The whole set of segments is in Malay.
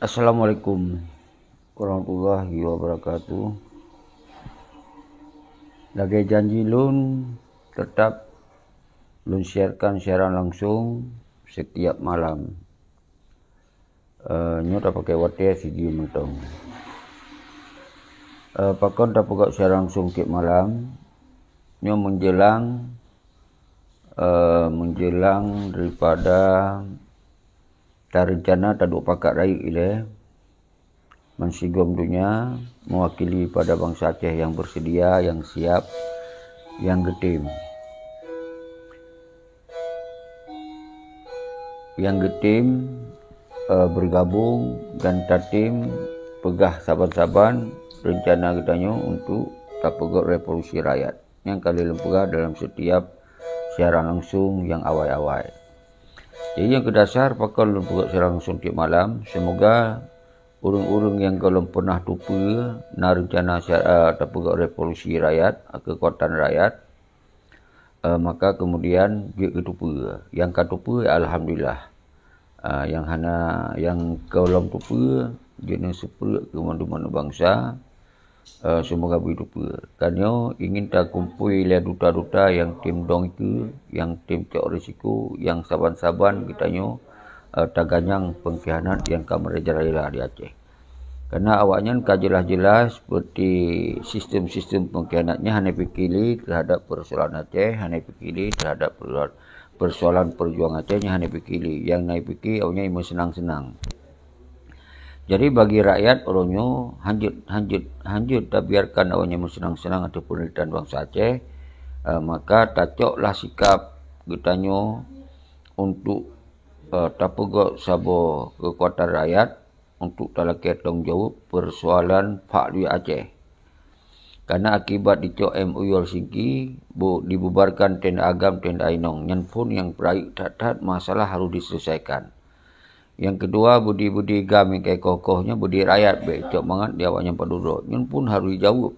Assalamualaikum warahmatullahi wabarakatuh. Lagi janji lun tetap lun sharekan siaran langsung setiap malam. Nyo tak pakai wate video mentong. Pakon tak pakai siaran langsung tiap malam. Nyo menjelang daripada rencana tak duk pakat raik ile mensigom dunia mewakili pada bangsa Aceh yang bersedia, yang siap, yang getim. Bergabung dan tatim pegah saban-saban rencana kitanya untuk tapegot revolusi rakyat yang kali lempegah dalam setiap siaran langsung yang awal-awal. Jadi yang kedasar pakal buat siaran langsung tiap malam. Semoga urung-urung yang kalau pernah tupa na rencana tapegot revolusi rakyat, kekuatan rakyat, maka kemudian dia ketupa. Yang katupa alhamdulillah. Yang kalau tupa dia nak seperti ke mana-mana bangsa. Semoga begitu pula. Karena ingin tak kumpul oleh duta-duta yang tim dong itu, yang tim cek risiko, yang saban-saban kitanya tak ganyang pengkhianat yang kami rela di Aceh. Karena awaknya kan jelas-jelas seperti sistem-sistem pengkhianatnya hanya fikir terhadap persoalan Aceh, hanya fikir terhadap persoalan perjuangan Acehnya hanya fikir. Yang naik fikir awaknya mau senang-senang. Jadi bagi rakyat orangnya hanjut tak biarkan awaknya senang-senang atau penelitian bangsa Aceh, maka tacoklah sikap kitanya untuk tapegot sabo kekuatan rakyat untuk talaki tanggung jawab persoalan Pak Lui Aceh. Karena akibat dicok MOU Helsinki dibubarkan tenda agam tenda ainong, yang pun yang beraik tak masalah harus diselesaikan. Yang kedua, budi-budi gam yang kayak kokohnya, budi rakyat becok banget dia awaknya penduduk. Yang pun harus dijawab.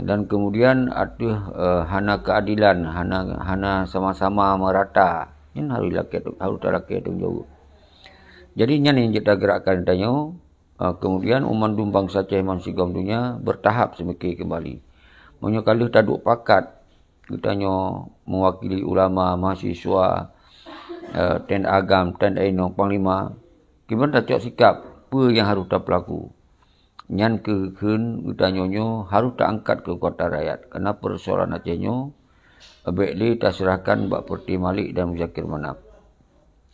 Dan kemudian ada hana keadilan, hana sama-sama merata. Yang harus tak jawab. Jadi yang kita gerakkan tanya, kemudian umandum bangsa Aceh mansigom dunia bertahap semeki kembali. Maksudnya kalau tak duk pakat, kitanya mewakili ulama, mahasiswa, ten agam, ten ainong, panglima, gimana tak cok sikap, apa yang harus tak berlaku. Nyan kekun kitanya harus tak angkat kekuatan rakyat. Karena persoalan Acehnya, baiklah tak serahkan Mbak Perti Malik dan Muzakir Manap.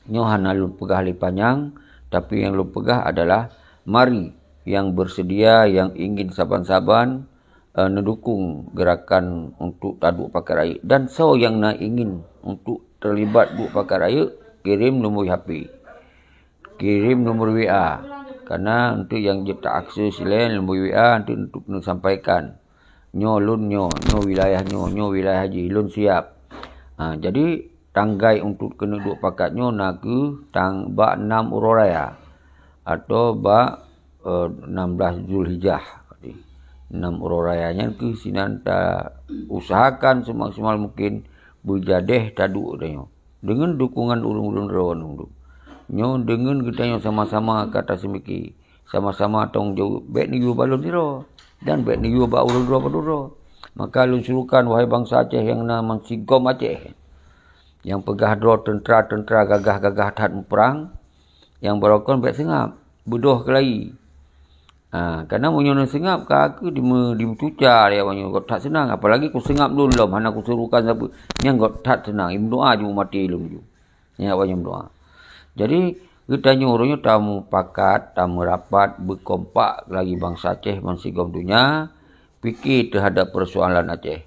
Nyo hana lu pegah li panjang, tapi yang lu pegah adalah mari yang bersedia, yang ingin saban-saban mendukung gerakan untuk taduk pakai rakyat. Dan yang nak ingin untuk terlibat buk pakai rakyat, kirim nombor HP, kirim nombor WA. Karena untuk yang tak akses lain nombor WA untuk sampaikan nyo wilayah wilayah haji lun siap. Jadi tanggai untuk kena duk pakatnya naku bak 6 Ururaya atau bak 16 Zulhijjah. 6 Ururayanya ke sinan tak usahakan semaksimal mungkin berjadeh taduk dia. Dengan dukungan ulun-ulun rawan tu. Nyo dengan kita sama-sama kata semiki, sama-sama tanggung jawab baik ni balon siro dan baik ni ba ulun dua. Maka lun surukan wahai bangsa Aceh yang nama Sigom Aceh. Yang pegah dro tentera gagah-gagah tahan perang, yang berokon baik sengap, bedoh kelai. Karena munyo sengap ka aku dimucucar ya wanyo got tak senang, apalagi ku sengap dulu lah mana ku suruhkan siapa yang got tak senang im doa ju mati lum ju ya wanyo doa. Jadi kita nyuruhnya tamu pakat, tamu rapat, berkompak lagi bangsa Aceh mansigom dunia fikir terhadap persoalan Aceh.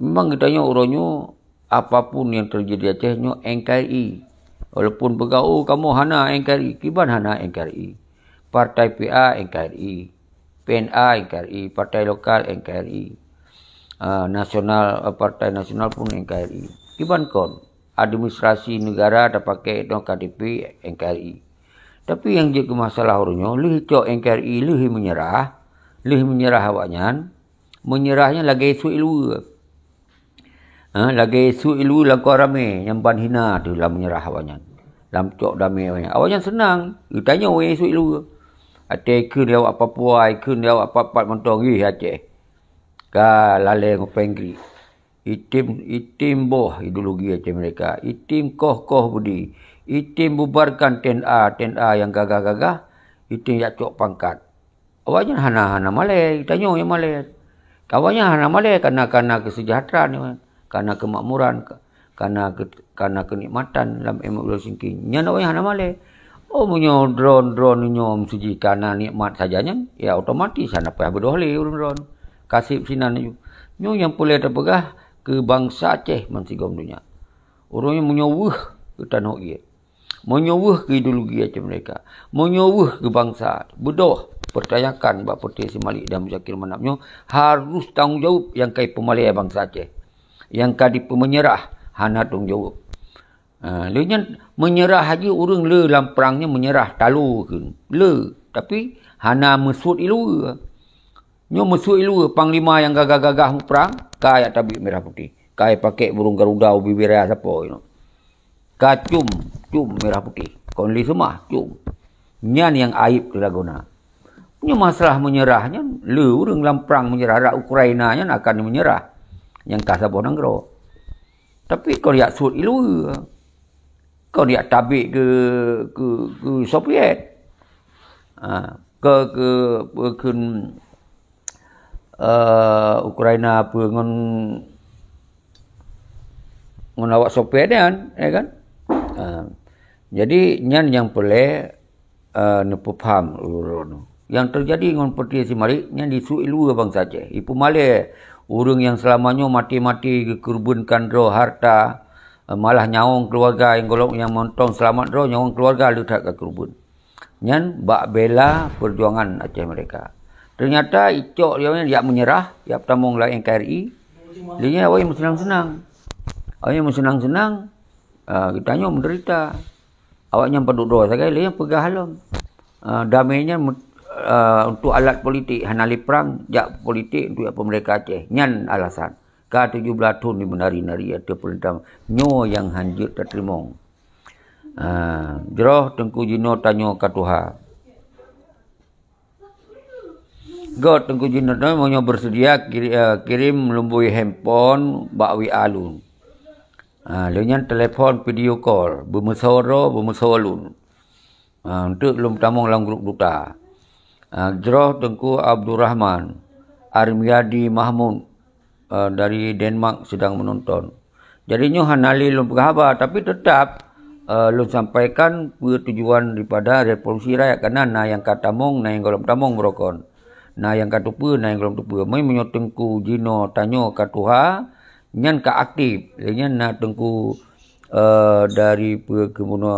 Memang kita nyuruhnya apapun yang terjadi Aceh nyo NKRI. Walaupun bergaul kamu hana NKRI, kiban hana NKRI. Partai PA NKRI, PNA NKRI, Partai Lokal NKRI, Partai Nasional pun NKRI. Kiban kon administrasi negara tak pakai KTP NKRI. Tapi yang jadi masalah orangnya, lih cok NKRI lih menyerah awaknya, menyerahnya lagi isu ilu. Lagi isu ilu langkau rame yang ban hina tu lah menyerah awaknya. Lam cok damai awak. Awaknya senang. Tanya orang esok lu. Ate ke dia awak Papua, ke dia awak papat mentong Aceh. Ka lalai ngopengri. Itim boh ideologi Aceh mereka. Itim koh budi. Itim bubarkan TNA yang gagah-gagah. Itim yak cok pangkat. Awaknya hana Malay. Tanya yang Malay. Awaknya hana Malay karena kesejahteraan. Karena kemakmuran. Karena kenikmatan dalam emak singking. Nya nak hana Malay. Oh munyo drone nyom suji karena nikmat sajanya. Ya otomatis hana payah berdohle urang drone. Kasih sinan ju. Nyo yang boleh terpegah ke bangsa Aceh mansigom dunia. Orangnya menyawuh ke tanah ia. Menyawuh ke ideologi Aceh mereka. Menyawuh ke bangsa. Bedoh. Percayakan Mbak Putih Simalik dan Muzakir Manapnyo harus tanggungjawab yang kai pemalai bangsa Aceh. Yang kadi pemenyerah hana tanggungjawab. Lepas menyerah haji orang le dalam perangnya menyerah talu ke. Le. Tapi hana mesut ilu. Nyo mesut ilu panglima yang gagah-gagah perang. Kaya tabik merah putih. Kaya pakai burung garuda ubi biraya siapa. You know. Ka cum merah putih. Konli semua cum. Nyan yang aib ke Laguna. Nyo masalah menyerahnya. Le orang dalam perang menyerah. Ukraina nya akan menyerah. Yang kasabah nanggro. Tapi kau lihat sud ilu. Kau dia tabik ke Soviet. Ke Ukraina apa ngon awak Soviet kan, ya kan? Jadi nyan yang boleh nepu paham yang terjadi ngon Putih Simalik nyan disu ilu bangsa Aceh. Ipu Malay orang yang selamanya mati-mati kekurbankan roh harta. Malah nyawang keluarga yang golong yang montong selamat roh nyawang keluarga letak ke kerubun. Nyan bak bela perjuangan Aceh mereka. Ternyata icok dia menyerah, dia pertamong lah NKRI. Dia awak yang senang-senang. Awak yang senang-senang, kita tanya menderita. Awaknya penduduk doa sekali, dia yang pegah halam. Damainya untuk alat politik, hanali perang, jak politik untuk apa mereka Aceh. Nyan alasan. K17 tahun di menari-nari atau perintah nyo yang hanjut terterima. Jeroh Tengku Jino tanyo katuha. Go Tengku Jino tanyo mau bersedia kirim melumbui handphone bakwi alun. Lenyan telefon video call bermusawalun. Untuk belum tamong dalam grup duta. Jeroh Tengku Abdul Rahman, Armiadi Mahmud dari Denmark sedang menonton. Jadi nyo hanali lum pegahaba tapi tetap lum sampaikan tujuan daripada revolusi rakyat karena na yang katamong na yang golong tamong merokon. Na yang katupu na yang golong tupu. Mai menyo Tengku Jino tanyo katuha nyan ka aktif. Nyan na Tengku dari kemuno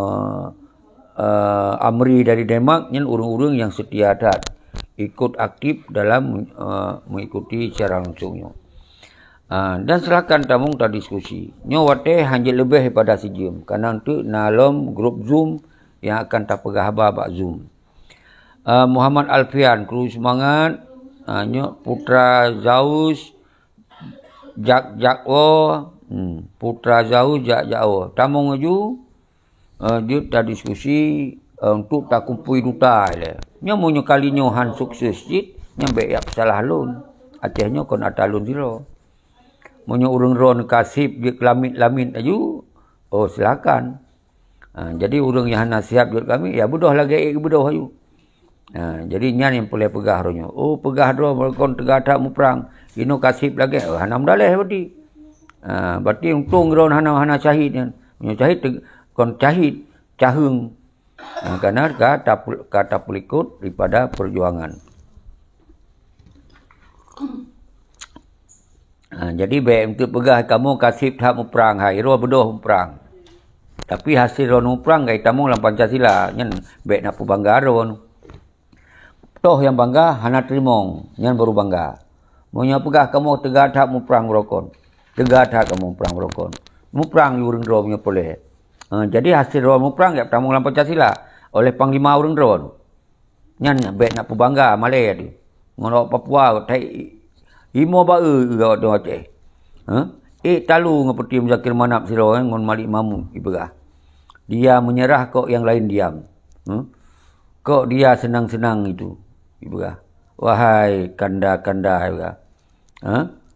Amri dari Denmark nyan urang-urang yang setia adat ikut aktif dalam mengikuti secara langsungnya. Dan silakan tamung tak diskusi. Nyo wate hanya lebih daripada si Zoom. Karena untuk nalom grup Zoom yang akan tak pegah bak Zoom. Muhammad Alfian, kru semangat. Nyo Putra Zaus, Jakwo, Putra Zaus, Jakwo. Tamung aju, dia tak diskusi untuk tak kumpui duta. Nyo mau kali nyo han sukses jit, nyo beyak salah lun. Acehnya kon atalun zero. Monyo urang ron kasip dia lamit aju, oh silakan. Jadi urang yang nasihat buat kami, ya bodoh lagi bodoh aju. Jadi nyan yang boleh pegah ronyo. Oh pegah ro kon tegah tak mu perang. Ino kasip lagi, hanam daleh berarti. Berarti untung ron hana syahid kan. Monyo syahid kon syahid cahung. Karena kata pelikut daripada perjuangan. Jadi baik untuk pegah kamu kasih tak mu perang hai ro bodoh perang. Tapi hasil ro mu perang kai tamu dalam Pancasila nyen baik nak bangga ron. Toh yang bangga hana trimong nyen baru bangga. Monya pegah kamu tegah tak mu perang rokon. Tegah tak kamu perang rokon. Mu perang urang ro punya boleh. Jadi hasil ro mu perang kai tamu dalam Pancasila oleh panglima urang ron. Nyen baik nak bangga Malay tadi. Ngono Papua tai imo ba gawat do Aceh. Talu ngapeti Muzakir Manap siro ngon Malik Mamun ibegah. Dia menyerah kok yang lain diam. Kok dia senang-senang itu. Ibu. Wahai kanda-kanda.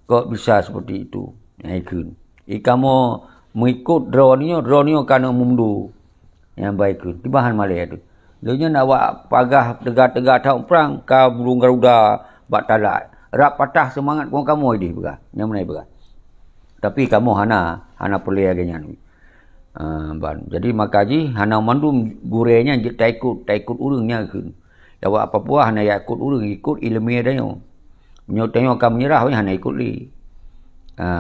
Kok bisa seperti itu. Kamu mengikut draw ni kerana mundur. Yang baik tu. Di bahan malai tu. Dia nak buat pagah tegak-tegak tahun perang. Kau burung garuda. Bak talat. Rak patah semangat pun kamu ini. Yang mana ibu. Tapi kamu hana pelai agaknya ni. Jadi makaji hana mandum gurenya je tak ikut urangnya ke. Jawab apa puah hana ikut urang ikut ilmiah dia. Menyo tengok kamu menyerah hana ikut li.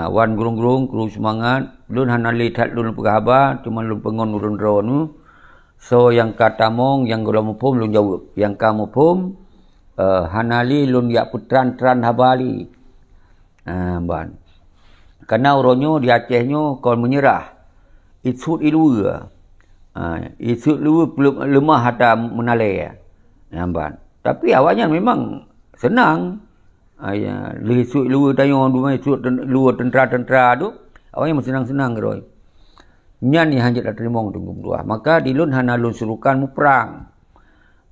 Wan gurung-gurung kru semangat lun hana lihat lun pegahaba cuma lun pengon urun dronu. So yang kata mong yang golong pum lun jawab. Yang kamu pum hana li lun yak putran-tran habali. Ban. Karena uronyo di Acehnya kau menyerah. Isut ilua. Isut ilua lemah hatta menalai. Nampak. Tapi awalnya memang senang. Isut ilua tayong dumai isut ilua tentera-tentera tu. Awalnya senang-senang roy. Nyan ni hanjat terima tunggu dua. Maka di lun hana lun surukan mu perang.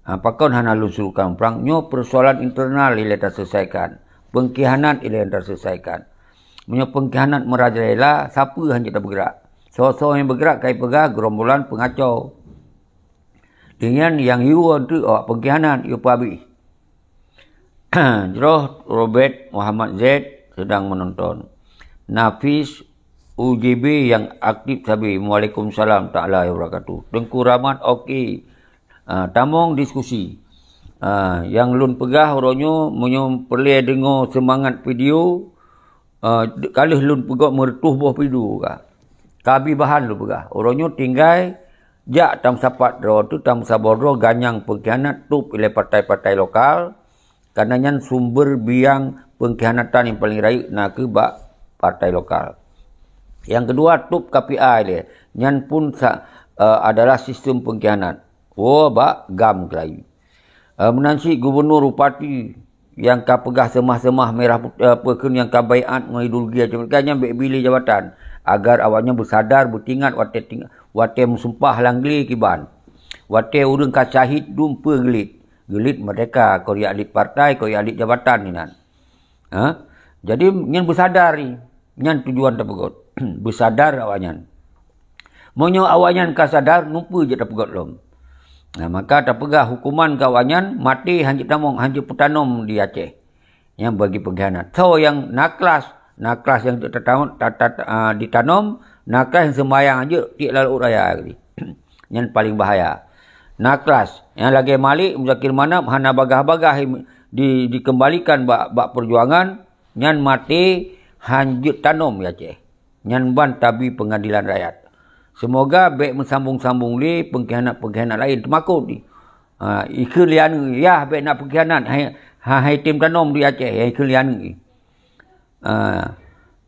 Pakon hana lun surukan perang. Nyo persoalan internal ia terselesaikan. Pengkhianat ia terselesaikan. Menyo pengkhianat merajalela siapa hanjat bergerak. So yang bergerak kai pegah gerombolan pengacau. Dengan yang yuan tu pengkhianat yu pabi. Jeroh Robert Muhammad Z sedang menonton. Nafis UJB yang aktif sabi. Waalaikumsalam ta'ala wabarakatuh. Tengku Rahmat okey. Tamong diskusi. Yang lun pegah oronyo menyo perlu dengar semangat video. Kalau lun pegah mertuh buah video kah. Kabi bahan lu pegah. Orangnya tinggal jak tam sapat draw tu tam sabodro ganyang pengkhianat tu oleh partai-partai lokal. Karena nyan sumber biang pengkhianatan yang paling raya nak ke bak partai lokal. Yang kedua tup KPI dia. Nyan pun adalah sistem pengkhianat. Bak gam kelayu. Menansi gubernur upati yang kapegah semah-semah merah putih yang kabaiat mengideologi macam kan pilih jabatan. Agar awaknya bersadar, bertingat, wate musumpah langgli kiban. Wate urang kacahit dumpa gelit. Gelit mereka, kau ya alit partai, kau ya alit jabatan ni nan. Jadi, nyan bersadar ni. Nyan tujuan terpegot. Bersadar awaknya. Monyo awaknya kasadar, numpa je terpegot lom. Maka terpegah hukuman kawannya, mati hanjit tamong, hanjit putanom di Aceh. Yang bagi pengkhianat. So, yang naklas yang ditanam, naklas yang sembayang aja tik lalu raya kali. Yang paling bahaya. Naklas yang lagi malik Muzakir Manap hana bagah-bagah dikembalikan bak perjuangan, nyan mati hanjut tanam ya Aceh. Nyan ban tabi pengadilan rakyat. Semoga baik mensambung-sambung li pengkhianat lain termakut ni. Ikut lian ya baik nak pengkhianat hai tim tanam di Aceh ikut lian ni.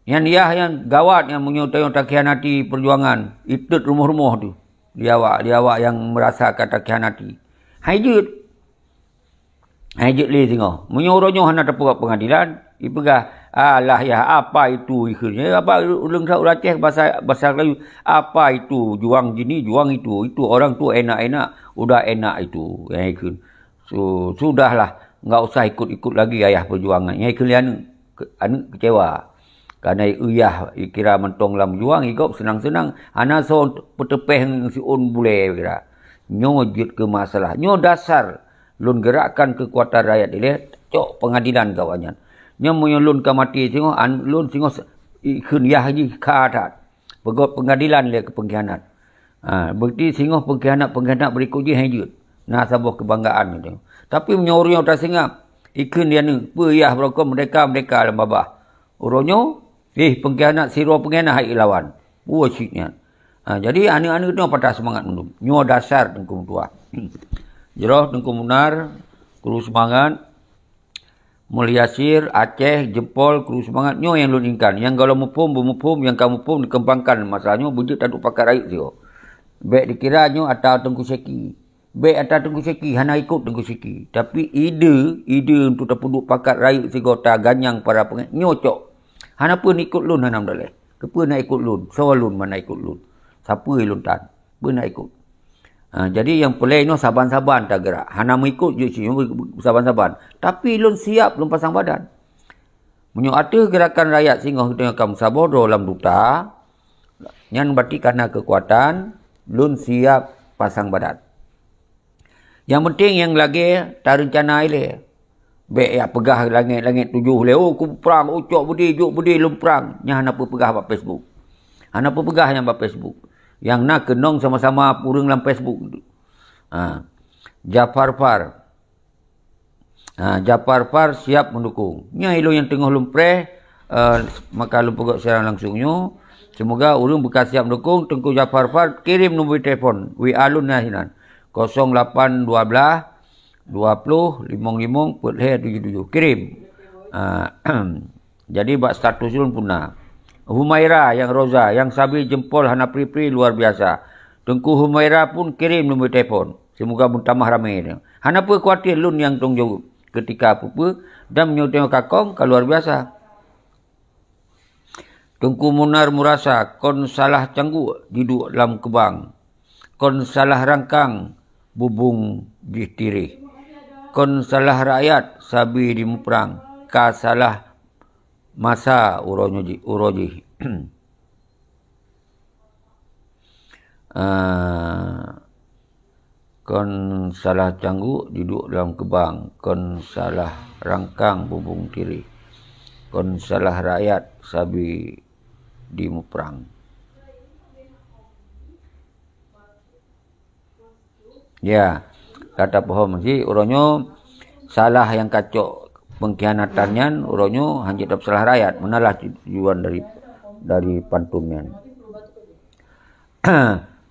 Yang gawat yang menyutayong takhianati perjuangan itu rumah-rumah tu dia awak yang merasa kata khianati hajut li tengok menyuruhnya hana terpuak pengadilan ipegah alah ya apa itu ikhnya apa ulung Aceh bahasa Melayu apa itu juang gini juang itu orang tu enak-enak udah enak itu yang ikut so sudahlah enggak usah ikut-ikut lagi ayah perjuangan yang ikut anu kecewa. Karena uyah kira mentong lam juang igop senang-senang ana so petepeh si un bule kira. Nyo jut ke masalah. Nyo dasar lun gerakkan kekuatan rakyat ile cok pengadilan kawannya. Nyo munyo lun ka mati tengok lun tengok ikun yah ji kadat. Pegot pengadilan le ke pengkhianat. Berarti tengok pengkhianat berikut je hajut. Nah sabah kebanggaan tu. Tapi menyorong tak singap. Ikun dia ni, puyah berokok mereka dalam babah. Uronyo, pengkhianat, siro pengkhianat hai lawan. Buatnya. Jadi anak-anak tu patah semangat mendum. Nyo dasar tengku tua. Jeroh tengku munar, kru semangat. Mulyasir, Aceh, Jempol, kru semangat. Nyo yang lun ingkan. Yang kalau mupum, yang kamu pum dikembangkan. Masalahnya bujuk tak pakai raik dia. Baik dikira nyo atau tengku seki. Baik atas Tengku Seki, hana ikut Tengku Seki. Tapi ide untuk terpuduk pakat rakyat sigota ganyang para pengen nyocok. Hana pun ikut lun hana mdaleh. Kepa nak ikut lun, so lun mana ikut lun. Siapa lun tan. Nak ikut. Jadi yang pelai ni saban-saban tak gerak. Hana mengikut je saban-saban. Tapi lun siap, lun pasang badan. Menyo ada gerakan rakyat singoh dengan kamu sabodo dalam duta. Yang berarti karena kekuatan, lun siap pasang badan. Yang penting yang lagi tak rencana ile. Baik ya pegah langit-langit tujuh le. Oh ku perang, cok budi lun perang. Nya hana pegah buat Facebook. Hana pegah yang buat Facebook. Yang nak kenong sama-sama purung dalam Facebook. Jafar Far siap mendukung. Nya ilo yang tengah lumpre, maka lu pegak serang langsungnya. Semoga urang bekas siap mendukung. Tengku Jafar Far kirim nombor telefon. WA lun nasinan. 0812 20 55 77. Kirim. Jadi bak status lun punah. Humaira yang Roza, yang Sabi jempol hana pri-pri luar biasa. Tengku Humaira pun kirim nombor telefon. Semoga bertambah ramai. Hana apa khawatir lun yang tong jauh ketika apa-apa dan menyoteng kakong kalau luar biasa. Tengku Munar Murasa, kon salah canggu duduk dalam kebang. Kon salah rangkang bubung di tiri. Kon salah rakyat Sabi di muprang. Ka salah masa uroji. Kon salah canggu duduk dalam kebang. Kon salah rangkang bubung tiri. Kon salah rakyat Sabi di muprang. Ya, kata pohon mesti uronyo salah yang kacok pengkhianatannya uronyo hanya dapat salah rakyat. Menalah tujuan dari pantunnya.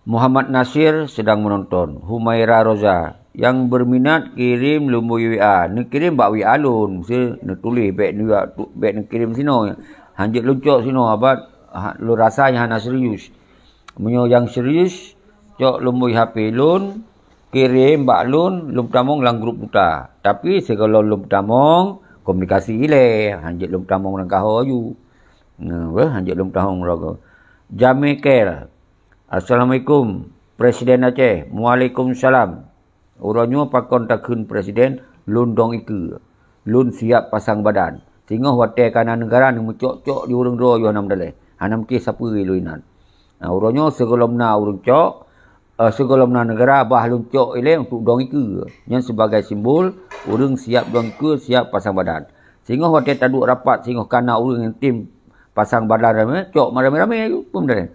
Muhammad Nasir sedang menonton. Humaira Roza yang berminat kirim lumbu WA. Ni kirim bak WA lun. Mesti ni tulis baik ni kirim sino. Hanjit luncok sino abad lu rasanya hana serius. Menyo yang serius cok lumbu HP lun kirim bak lun tamong lang grup duta. Tapi segala lum tamong komunikasi ile hanjit lum tamong lang kaho aju. Hanjit lum tamong raga. Jamikel. Assalamualaikum Presiden Aceh. Waalaikumsalam. Uranyo pakon takun presiden lun dong iku. Lun siap pasang badan. Sehingga hotel kanan negara ni mucok-cok di urang ro yo hanam dale. Hanam ke siapa luinan. Uranyo segelomna urang cok segelomna negara bah lun cok ile untuk dong iku. Yang sebagai simbol urang siap dong iku, siap pasang badan. Sehingga hotel taduk rapat sehingga kana urang yang tim pasang badan rame cok rame-rame pun dale.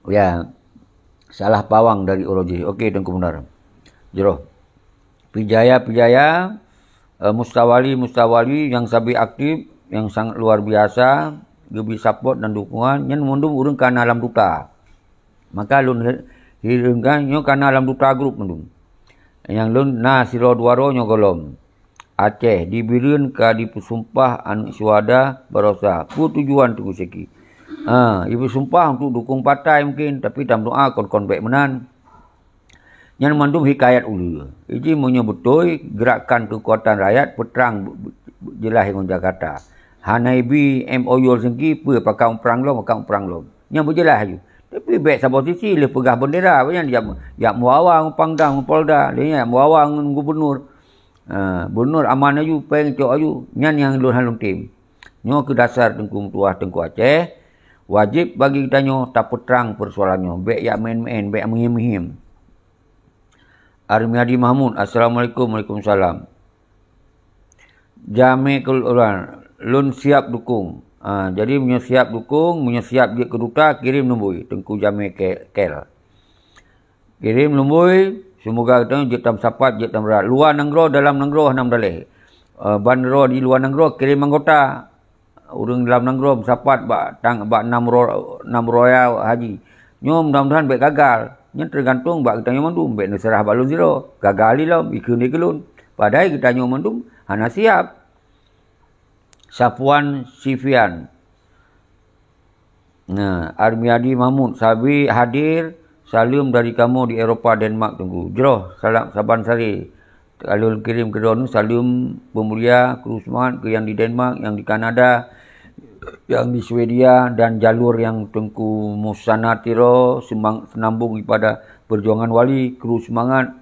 Ya, salah pawang dari uroji. Okey, Tengku Benar. Jeroh. Pijaya, Mustawali yang sabi aktif, yang sangat luar biasa, gebi support dan dukungan, yang mundum urang kana alam duta. Maka lun hirungkan nyo kana alam duta grup mundum. Yang lun na siro duaro nyo golom. Aceh dibirin ka dipesumpah anak suada barosa. Pu tujuan tu seki. Ibu sumpah untuk dukung partai mungkin, tapi dalam doa kon baik menan. Yang mandum hikayat ulu. Ini menyebutoi gerakan kekuatan rakyat peterang jelas dengan Jakarta. Hanaibi MOU sengki pe pakang perang lom. Yang berjelas aja. Tapi baik sabar sisi le pegah bendera banyak dia muawang pangdam polda, dia muawang gubernur. Gubernur aman aju peng cok aju. Yang lun halung tim. Nyo ke dasar Tengku Aceh. Wajib bagi kita nyo tak peterang persoalannya. Baik yang main-main, baik yang menghim-him. Armiadi Mahmud, Assalamualaikum, Waalaikumsalam. Jamikul Ulan, lun siap dukung. Jadi punya siap dukung, punya siap dia ke duta, kirim nombor. Tengku Jamikel. Kirim nombor, semoga kita jetam sapat, jetam berat. Luar nanggro, dalam nanggro, hanam dalih. Bandro di luar nanggro, kirim anggota. Urang dalam nanggro sapat bak 6 royal haji. Nyo mudah-mudahan baik gagal. Nyo tergantung bak kita nyo mandum baik serah balun zero. Gagal lam ikun ni kelun. Padahal kita nyo mandum hana siap. Safwan Sifian. Armiadi Mahmud Sabi hadir. Salam dari kamu di Eropah Denmark tunggu. Jeroh salam Saban Sari. Kalau kirim ke drone salam pemulia, kru semangat ke yang di Denmark, yang di Kanada, yang di Swedia dan jalur yang Tengku Musana Tiro senambung kepada perjuangan wali, kru semangat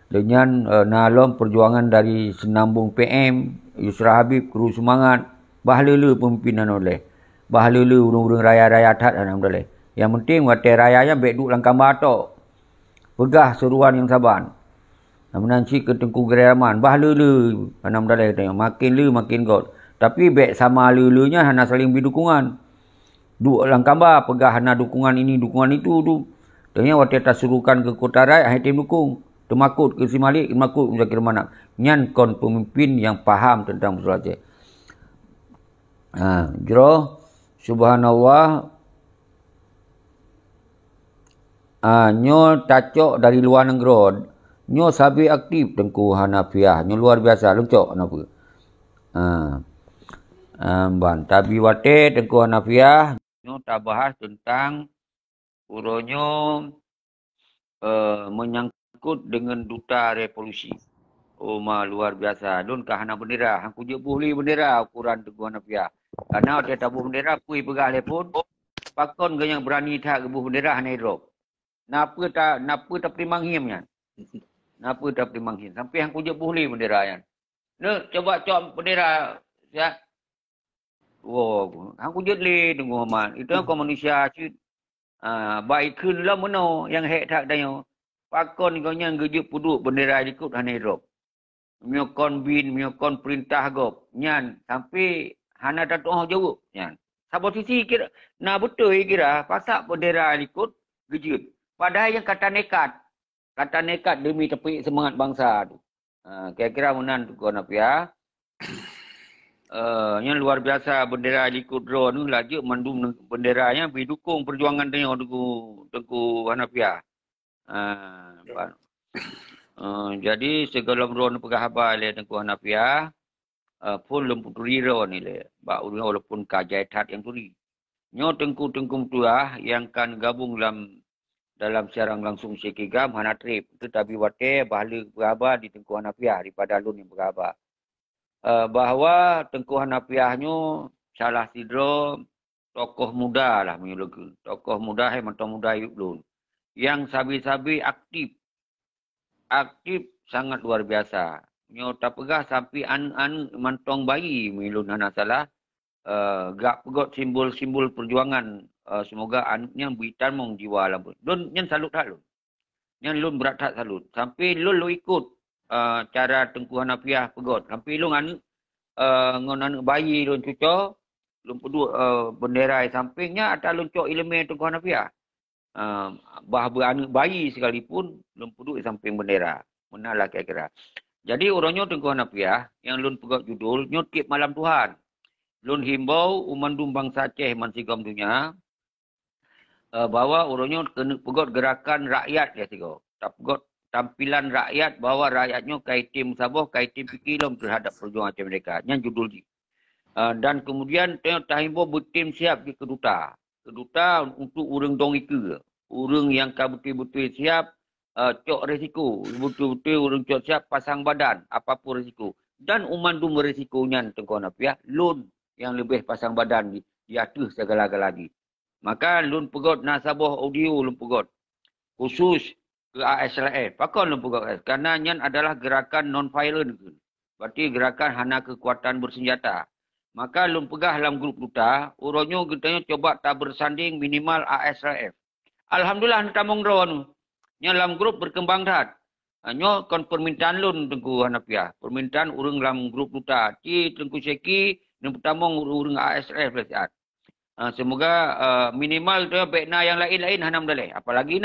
dengan nalom perjuangan dari senambung PM, Yusra Habib, kru semangat, bahalala pemimpinan oleh, bahalala urung-urung raya-raya atat alhamdulillah. Yang penting watai rayanya baik duk lang kambar tok. Pegah seruan yang saban. Menanci ke Tengku Geraman, bahalala alhamdulillah katanya. Makin le makin god. Tapi baik sama lulunya hana saling berdukungan. Duk lang kambar pegah hana dukungan ini dukungan itu tu. Tanya watai tak suruhkan ke Kota Rai, tim dukung. Temakut ke si Malik, temakut Zakir Manak. Nyan kon pemimpin yang faham tentang masalah Aceh. Jero, subhanallah, nyo tacok dari luar negeri. Nyo sabi aktif Tengku Hanafiah. Nyo luar biasa, lencok kenapa. Ban, tabi wate Tengku Hanafiah. Nyo tak bahas tentang uronyo menyangkut dengan duta revolusi. Oh, luar biasa. Dun kahana bendera. Hang kujuk boleh bendera ukuran Tengku Hanafiah. Karena dia tabuh bendera, kui pegah lepun. Pakon ke yang berani tak kebuh bendera hana drop. Napa tak perimang himnya. Napa tak perimang him. Sampai hang kujuk boleh bendera yan. Coba cok bendera. Ya. Wow. Hang kujuk le tunggu aman. Itu kau manusia cut. Baik kun lah meno yang hek tak dayo. Pakon kau yang gejuk puduk bendera ikut hana drop. Miokon bin, miokon perintah gop. Nyan sampai hana tatuh jauh. Nyan. Sabar sisi kira. Nah betul kira. Pasak bendera ikut gejut. Padahal yang kata nekat. Kata nekat demi tepi semangat bangsa tu. Kira-kira menan tu kau Hanafiah. Yang luar biasa bendera ikut drone tu laju mandum benderanya berdukung perjuangan Tengku Hanafiah. Jadi segala drone pegah habal le Tengku Hanafiah pun lemputuri drone ni le. Walaupun kajai tat yang turi. Nyo tengku-tengku tua yang kan gabung dalam siaran langsung Sekigam hana trip. Itu tabi wate bahala pegah di Tengku Hanafiah daripada lun yang pegah bahawa Tengku Hanafiahnyo salah sidro tokoh muda lah menyuluku. Tokoh muda mentang muda lun. Yang sabi-sabi aktif sangat luar biasa. Nyo tak pegah sampai an mantong bayi milun hana salah. Gak pegot simbol-simbol perjuangan. Semoga anaknya beritan mong jiwa lah. Lun yang salut tak lun. Yang lun berat tak salut. Sampai lun lo ikut cara Tengku Hanafiah pegot. Sampai lun ngon anak bayi lun cucok. Lun peduk bendera sampingnya atau lun cok elemen Tengku Hanafiah. Bahawa anak bayi sekalipun lun peduk samping bendera. Menalah kira-kira. Jadi orangnya Tengku Hanafiah yang lun pegot judul nyotip malam Tuhan. Lun himbau umandum bangsa Aceh mansigam dunia bahawa orangnya kena pegot gerakan rakyat ya tiga. Tak pegot tampilan rakyat bahawa rakyatnya kaitim Sabah, kaitim fikilom terhadap perjuangan Aceh mereka. Yang judul ni. Dan kemudian tak himbau bertim siap di keduta. Keduta untuk urang dong ika. Urang yang betul-betul siap cok resiko. Betul-betul urang cok siap pasang badan apapun resiko. Dan umandum resikonya Tengku Hanafiah lun yang lebih pasang badan di atas segala-gala lagi. Maka lun pegot nasabah audio lun pegot. Khusus ke ASLF. Pakon lun pegot. Kerana yang adalah gerakan non-violent. Berarti gerakan hana kekuatan bersenjata. Maka lun pegah dalam grup duta. Uronyo getanya coba tak bersanding minimal ASLF. Alhamdulillah tamong drone. Yang dalam grup berkembang dah. Nyo kon permintaan lun Tengku Hanafiah. Permintaan urang dalam grup duta. Ci Tengku Seki. Yang pertama urang ASF lah. Semoga minimal tu bekna yang lain-lain hanam daleh. Apalagi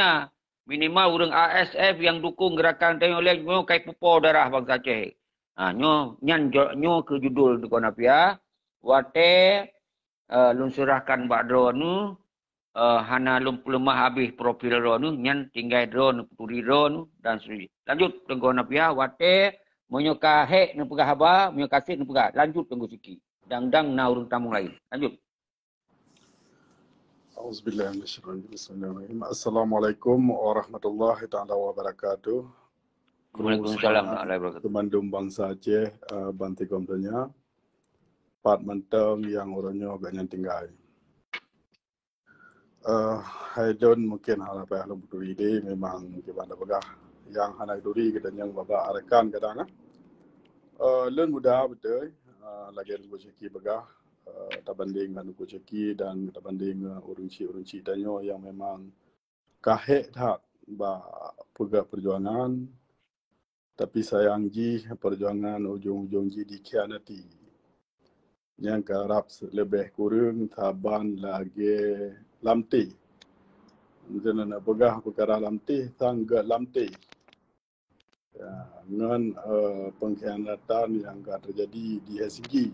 minimal urang ASF yang dukung gerakan tayong oleh nyo kai pupo darah bangsa Aceh. Nyo ke judul Tengku Hanafiah. Wate lun surahkan bak drone nu hana lun lemah habis profil drone nu nyan tinggal drone puturi drone dan seterusnya. Lanjut Tengku Hanafiah wate menyoka hek nu pegah haba, menyoka sit nu pegah. Lanjut Tengku Siki. Dang-dang na urang tamung lain. Lanjut. Auzubillahi minasyaitonir rajim. Bismillahirrahmanirrahim. Assalamualaikum warahmatullahi taala wabarakatuh. Waalaikumsalam warahmatullahi wabarakatuh. Kemandum bangsa Aceh, Banti Komdonya, Pat Menteng yang orangnya agaknya tinggal. Haidon mungkin harapan yang lebih duri ini memang gimana begah. Yang hanai duri kita yang babak arekan kadang Len mudah betul, lagi nunggu ceki begah, tak banding dengan nunggu ceki dan tak banding urunci danyo yang memang kahek tak ba pegak perjuangan, tapi sayang ji perjuangan ujung-ujung ji dikhianati. Yang kerap lebih kurang taban lagi lamti. Macam nak pegah perkara lamti, tangga lamti. Ya, dengan pengkhianatan yang terjadi di SG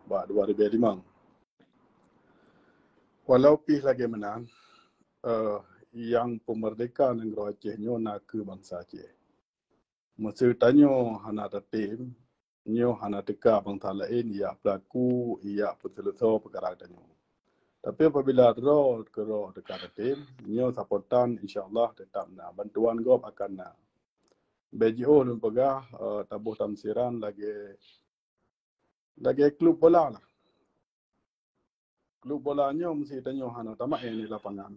pada 2005. Walau pih lagi menang, yang pemerdekaan negara Aceh nyo nak ke bangsa Aceh. Masa tanya hana tim, nyo hana teka bangsa lain, ia pelaku, ia peselesai perkara tanya. Tapi apabila roh dekat tim, nyo supportan insyaAllah tetap nak. Bantuan gop akan nak. BGO dan pegah tabuh tamsiran lagi klub bola lah. Klub bolanya mesti tanya hana tamak yang di lapangan.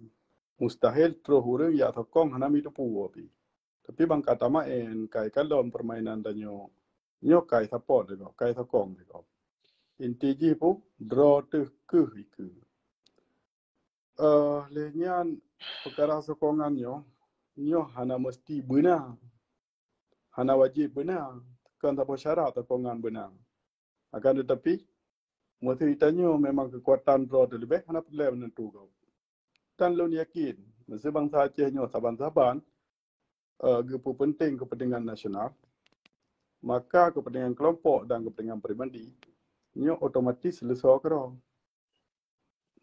Mustahil terus orang ya sokong hana itu puapi. Tapi bang kata main kai kalon permainan danyo nyo kai support dego, kai sokong dego. Inti ji pu draw tu ke iku. Lenyan perkara sokongan nyo hana mesti benar. Hana wajib benar. Kan tak syarat sokongan benar. Akan tetapi masa ditanya memang kekuatan draw tu lebih hana perlu menentu kau. Dan lu yakin masa bangsa Aceh nyo saban-saban gepu penting kepentingan nasional, maka kepentingan kelompok dan kepentingan peribadi nyo otomatis selesai kero.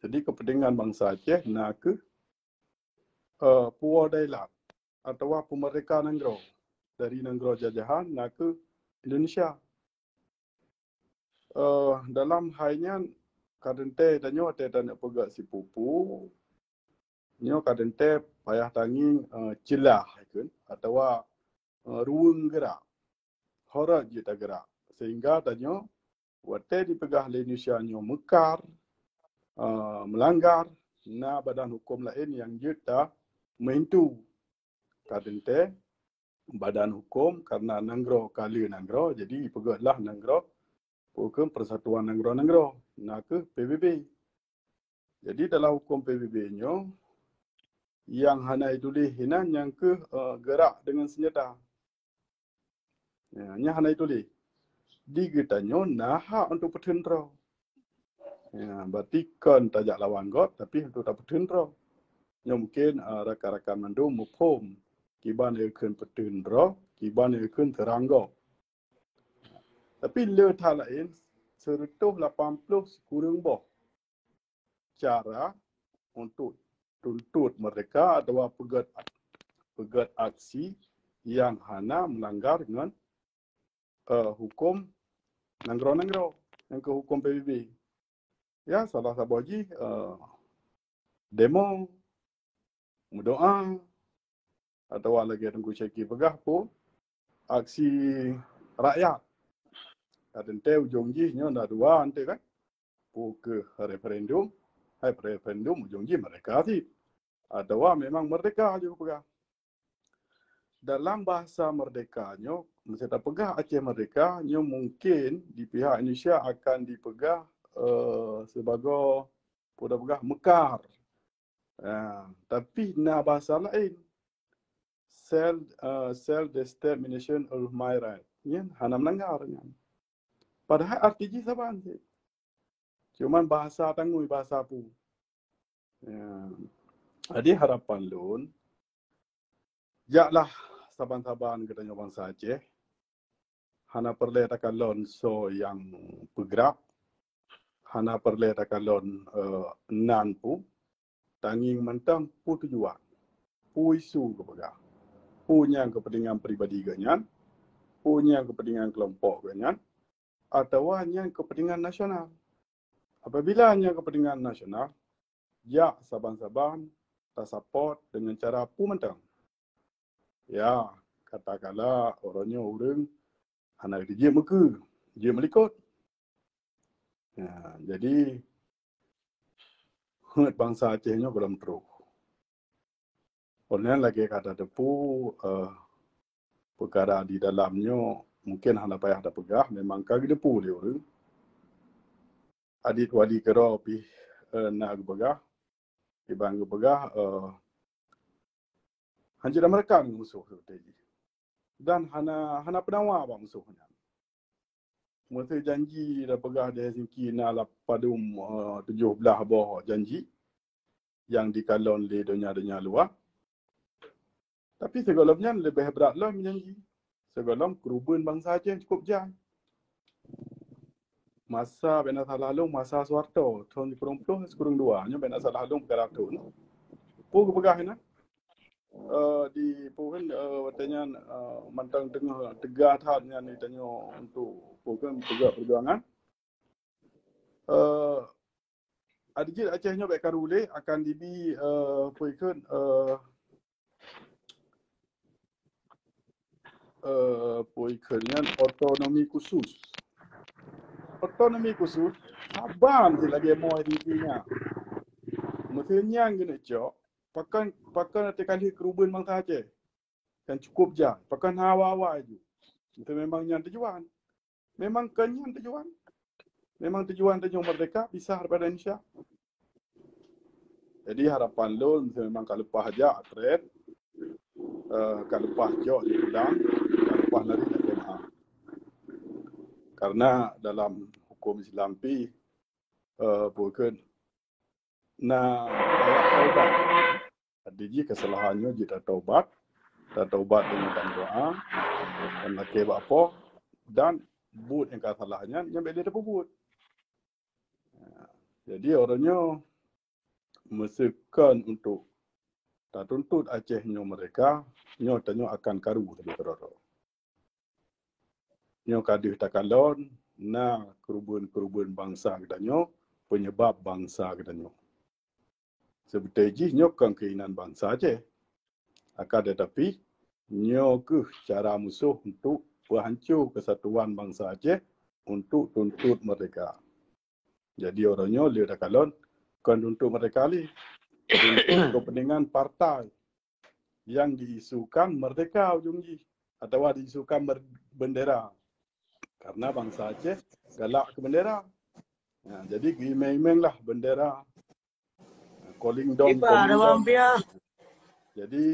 Jadi kepentingan bangsa Aceh nak ke puwa dailat atau pemerdekaan negara dari negara jajahan nak ke Indonesia. Dalam halnya kadente danyo tanya pegak si pupu nyo kadente payah tanging celah kan atau ruang gerak horat kita gerak sehingga danyo wate dipegah oleh Indonesia nyo mekar melanggar na badan hukum lain yang juta mentu kadente badan hukum karena negara kali negara jadi dipegahlah negara hukum persatuan negara-negara nak ke PBB. Jadi dalam hukum PBB nyo yang hana itulih hinan yang ke gerak dengan senjata. Yang hana itulih. Digetanyo naha untuk petentera. Berarti kan tajak lawan got tapi untuk tak petentera. Yang mungkin rakan-rakan mandu mupom kiban ikun petentera, kiban ikun terangga. Tapi le tak lain serutuh 80 kurang boh cara untuk tuntut mereka atau pegat aksi yang hana melanggar dengan hukum negara-negara yang ke hukum PBB. Ya, salah satu lagi demo, mendoa atau lagi tunggu ceki pegah pun aksi rakyat. Kadang-kadang ujung jinya dah dua nanti kan. Pun ke referendum ujung ji mereka sih. Atau memang merdeka juga pegah. Dalam bahasa merdekanya, mesti tak pegah Aceh merdeka, mungkin di pihak Indonesia akan dipegah sebagai pada pegah mekar. Tapi na bahasa lain self-determination of my right. Yan hana melanggar yan. Padahal artinya saban sih. Cuman bahasa tangui bahasa pu. Jadi harapan lun jaklah saban-saban katanya bangsa Aceh hana perlu takkan lon so yang bergerak hana perlu takkan lon nan pu tanging mentang pu tujuan pu isu kepada punya kepentingan peribadi ganyan punya kepentingan kelompok ganyan atau hanya kepentingan nasional. Apabila hanya kepentingan nasional, ya saban-saban tak support dengan cara pu mentang. Ya, katakanlah orangnya orang anak dia muka, dia melikut. Jadi bangsa Acehnya belum teruk. Oleh lagi kata depu perkara di dalamnya mungkin hana payah ada pegah memang kaki depu dia orang. Adit wadi kero pi nak pegah ibang pegah hancur mereka musuh seperti dan hana penawa apa musuhnya. Masa janji dah pegah dia Helsinki nak padum 17 bawah janji yang dikalon di dunia luar. Tapi segalanya lebih beratlah menjanji. Segalam kerubuhan bangsa Aceh cukup jauh. Masa bena salah long masa Suharto tahun 20 sekurang 2 nya bena salah long perkara tu. Pu pegah ni. Di pun watanya mantang tengah tegah tahapnya ni tanya untuk program tegak perjuangan. Adijit Acehnya baik karule akan dibi puikun puikunnya otonomi khusus. Otonomi khusus saban je lagi mau dipinya. Mestinya gini cok, pakan nanti kali kerubuhan bangsa Aceh. Dan cukup je, pakan hawa-hawa je. Itu memang yang tujuan. Memang kenyan tujuan. Memang tujuan merdeka bisa daripada Indonesia. Jadi harapan lo memang kalau lepas aja atret, kalau lepas jauh di pulang, kalau lepas lari tak kena. Karena dalam hukum Islam pi bukan taubat. Adiji kesalahannya jika taubat dengan doa dan laki apa dan but yang kesalahannya yang beda dia buat. Jadi orangnya mesekan untuk tak tuntut Acehnya mereka, nyo tanyo akan karu tapi keroro. Nyo kadih takalon na kerubuhan bangsa kedanyo, penyebab bangsa kedanyo. Sebeteji nyo kan keinginan bangsa Aceh. Akan tetapi nyo ke cara musuh untuk berhancur kesatuan bangsa Aceh untuk tuntut mereka. Jadi orangnya dia takalon kan tuntut mereka li untuk kepentingan partai yang diisukan merdeka ujungnya atau diisukan bendera karena bangsa Aceh galak ke bendera. Jadi imeng-imeng lah bendera calling down. Jadi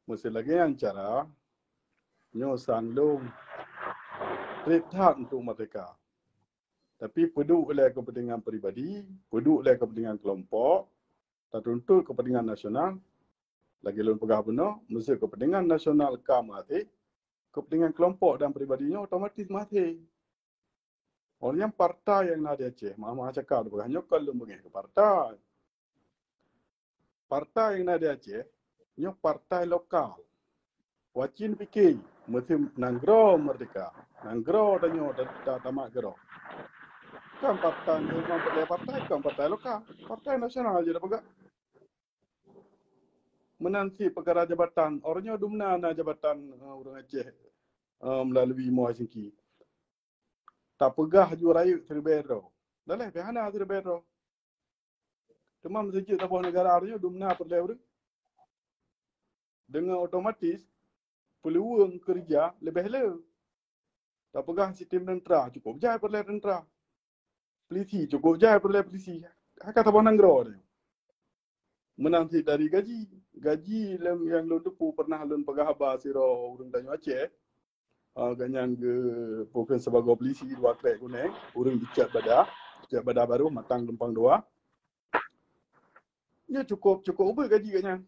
mesti lagi yang cara nyo sanglung untuk merdeka. Tapi peduk oleh kepentingan peribadi, peduk oleh kepentingan kelompok, tak tuntut kepentingan nasional, lagi lun pegah benar, mesti kepentingan nasional mati, kepentingan kelompok dan peribadinya otomatis mati. Orang yang partai yang ada Aceh, Mama cakap, bukannya kalau mengenai ke partai. Partai yang ada Aceh, ini partai lokal. Wajin fikir, mesti nanggro merdeka. Nanggro danyo tak tamak gero. Kan partai, memang partai kan partai lokal. Partai nasional aja dah pegak. Menanti perkara jabatan. Orangnya dumna na jabatan orang Aceh melalui Muar Helsinki. Tak pegah ju rayu terbero. Dah lah, behana terbero. Cuma masjid tabuh negara orangnya dumna perlew. Dengan otomatis peluang kerja lebih hala. Tak pegah sistem tentera, cukup jaya perlew tentera. Polisi, cukup jaya perlew polisi. Kata tabuh nanggro dia. Menanti dari gaji. Gaji yang lu depu pernah lu pegah habar siro urang Tanjung Aceh. Ganyang ke bukan sebagai polisi dua krek kuning. Urang dicat badak baru, matang lempang dua. Ya cukup ubah gaji ganyang.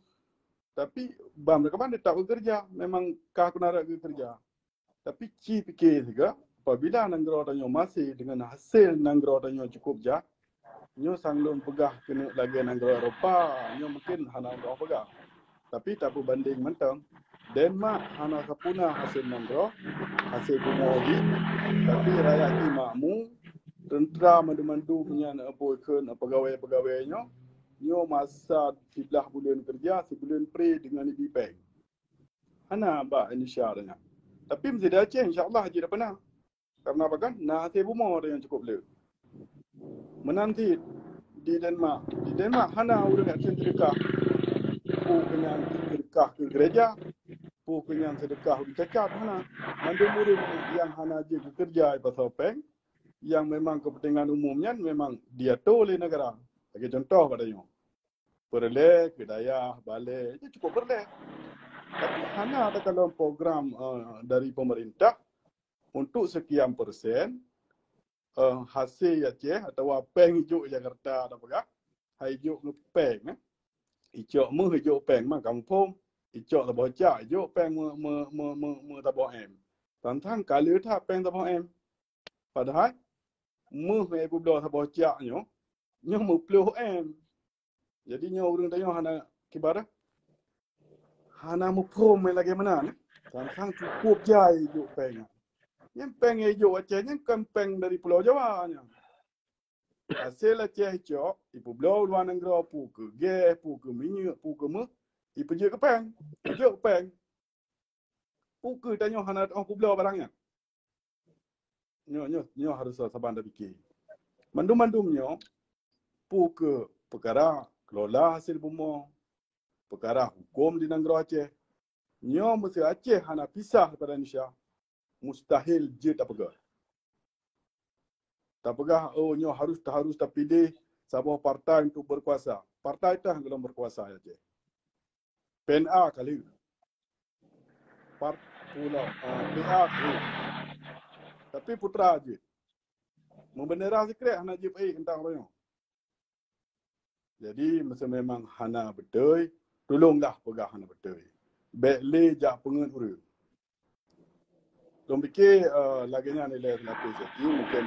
Tapi bam mereka mana tak bekerja. Memang kah aku nak bekerja. Tapi fikir juga, apabila nanggro Tanjung masih dengan hasil nanggro Tanjung cukup jah, nyo sanglun pegah kena lagi nanggro Eropah, nyo mungkin hana orang pegah. Tapi tak berbanding mentang. Denmark hana sapuna hasil nanggro, hasil kumori, tapi rakyat ni makmu, tentera mandu-mandu punya pegawai-pegawainya, nyo masa 11 bulan kerja, sebulan pre dengan IB Bank. Hana ba Indonesia dah. Tapi mesti dah Aceh insya-Allah haji dah pernah. Karena apa kan? Nah, hati bumur yang cukup le. Menanti di Denmark. Di Denmark hana orang akan sedekah. Pu kenyang sedekah ke gereja, pu kenyang sedekah di cacat hana. Mandum orang yang hana je bekerja pasal peng yang memang kepentingan umumnya memang dia oleh negara. Bagi contoh padanya. Perleh, kedaya, balai, itu cukup perleh. Tapi hana ada kalau program dari pemerintah untuk sekian persen hasil Aceh atau peng hijau Jakarta atau apa hijau ngepeng hijau hijau peng mah kampung hijau tabah cak hijau peng tabah em tantang kali tak peng tabah em padahal ibu belah tabah cak nyo 10 em jadi nyo orang tanya hana kibarah hana muprom lagi mana ni tantang cukup jai hijau peng yang peng hijau Aceh yang peng dari Pulau Jawa nya hasil Aceh hijau ibu belah luar negara pu ke gas pu ke minyak pu ke ibu je ke peng hijau peng pu ke tanya hana aku belah barangnya nyo harus sabar dah fikir mandum-mandumnya pu ke perkara kelola hasil bumi perkara hukum di negara Aceh nyo mesti Aceh hana pisah daripada Indonesia mustahil je tak pegah oh nyo harus tak pilih sebuah partai untuk berkuasa partai tah belum berkuasa Aceh PNA kali pulau PA kali tapi putra je membendera sekret hana je tentang royo jadi masa memang hana betul tolonglah pegah hana betul baik le jak pengen urut Dom fikir laginya nilai lapis jadi mungkin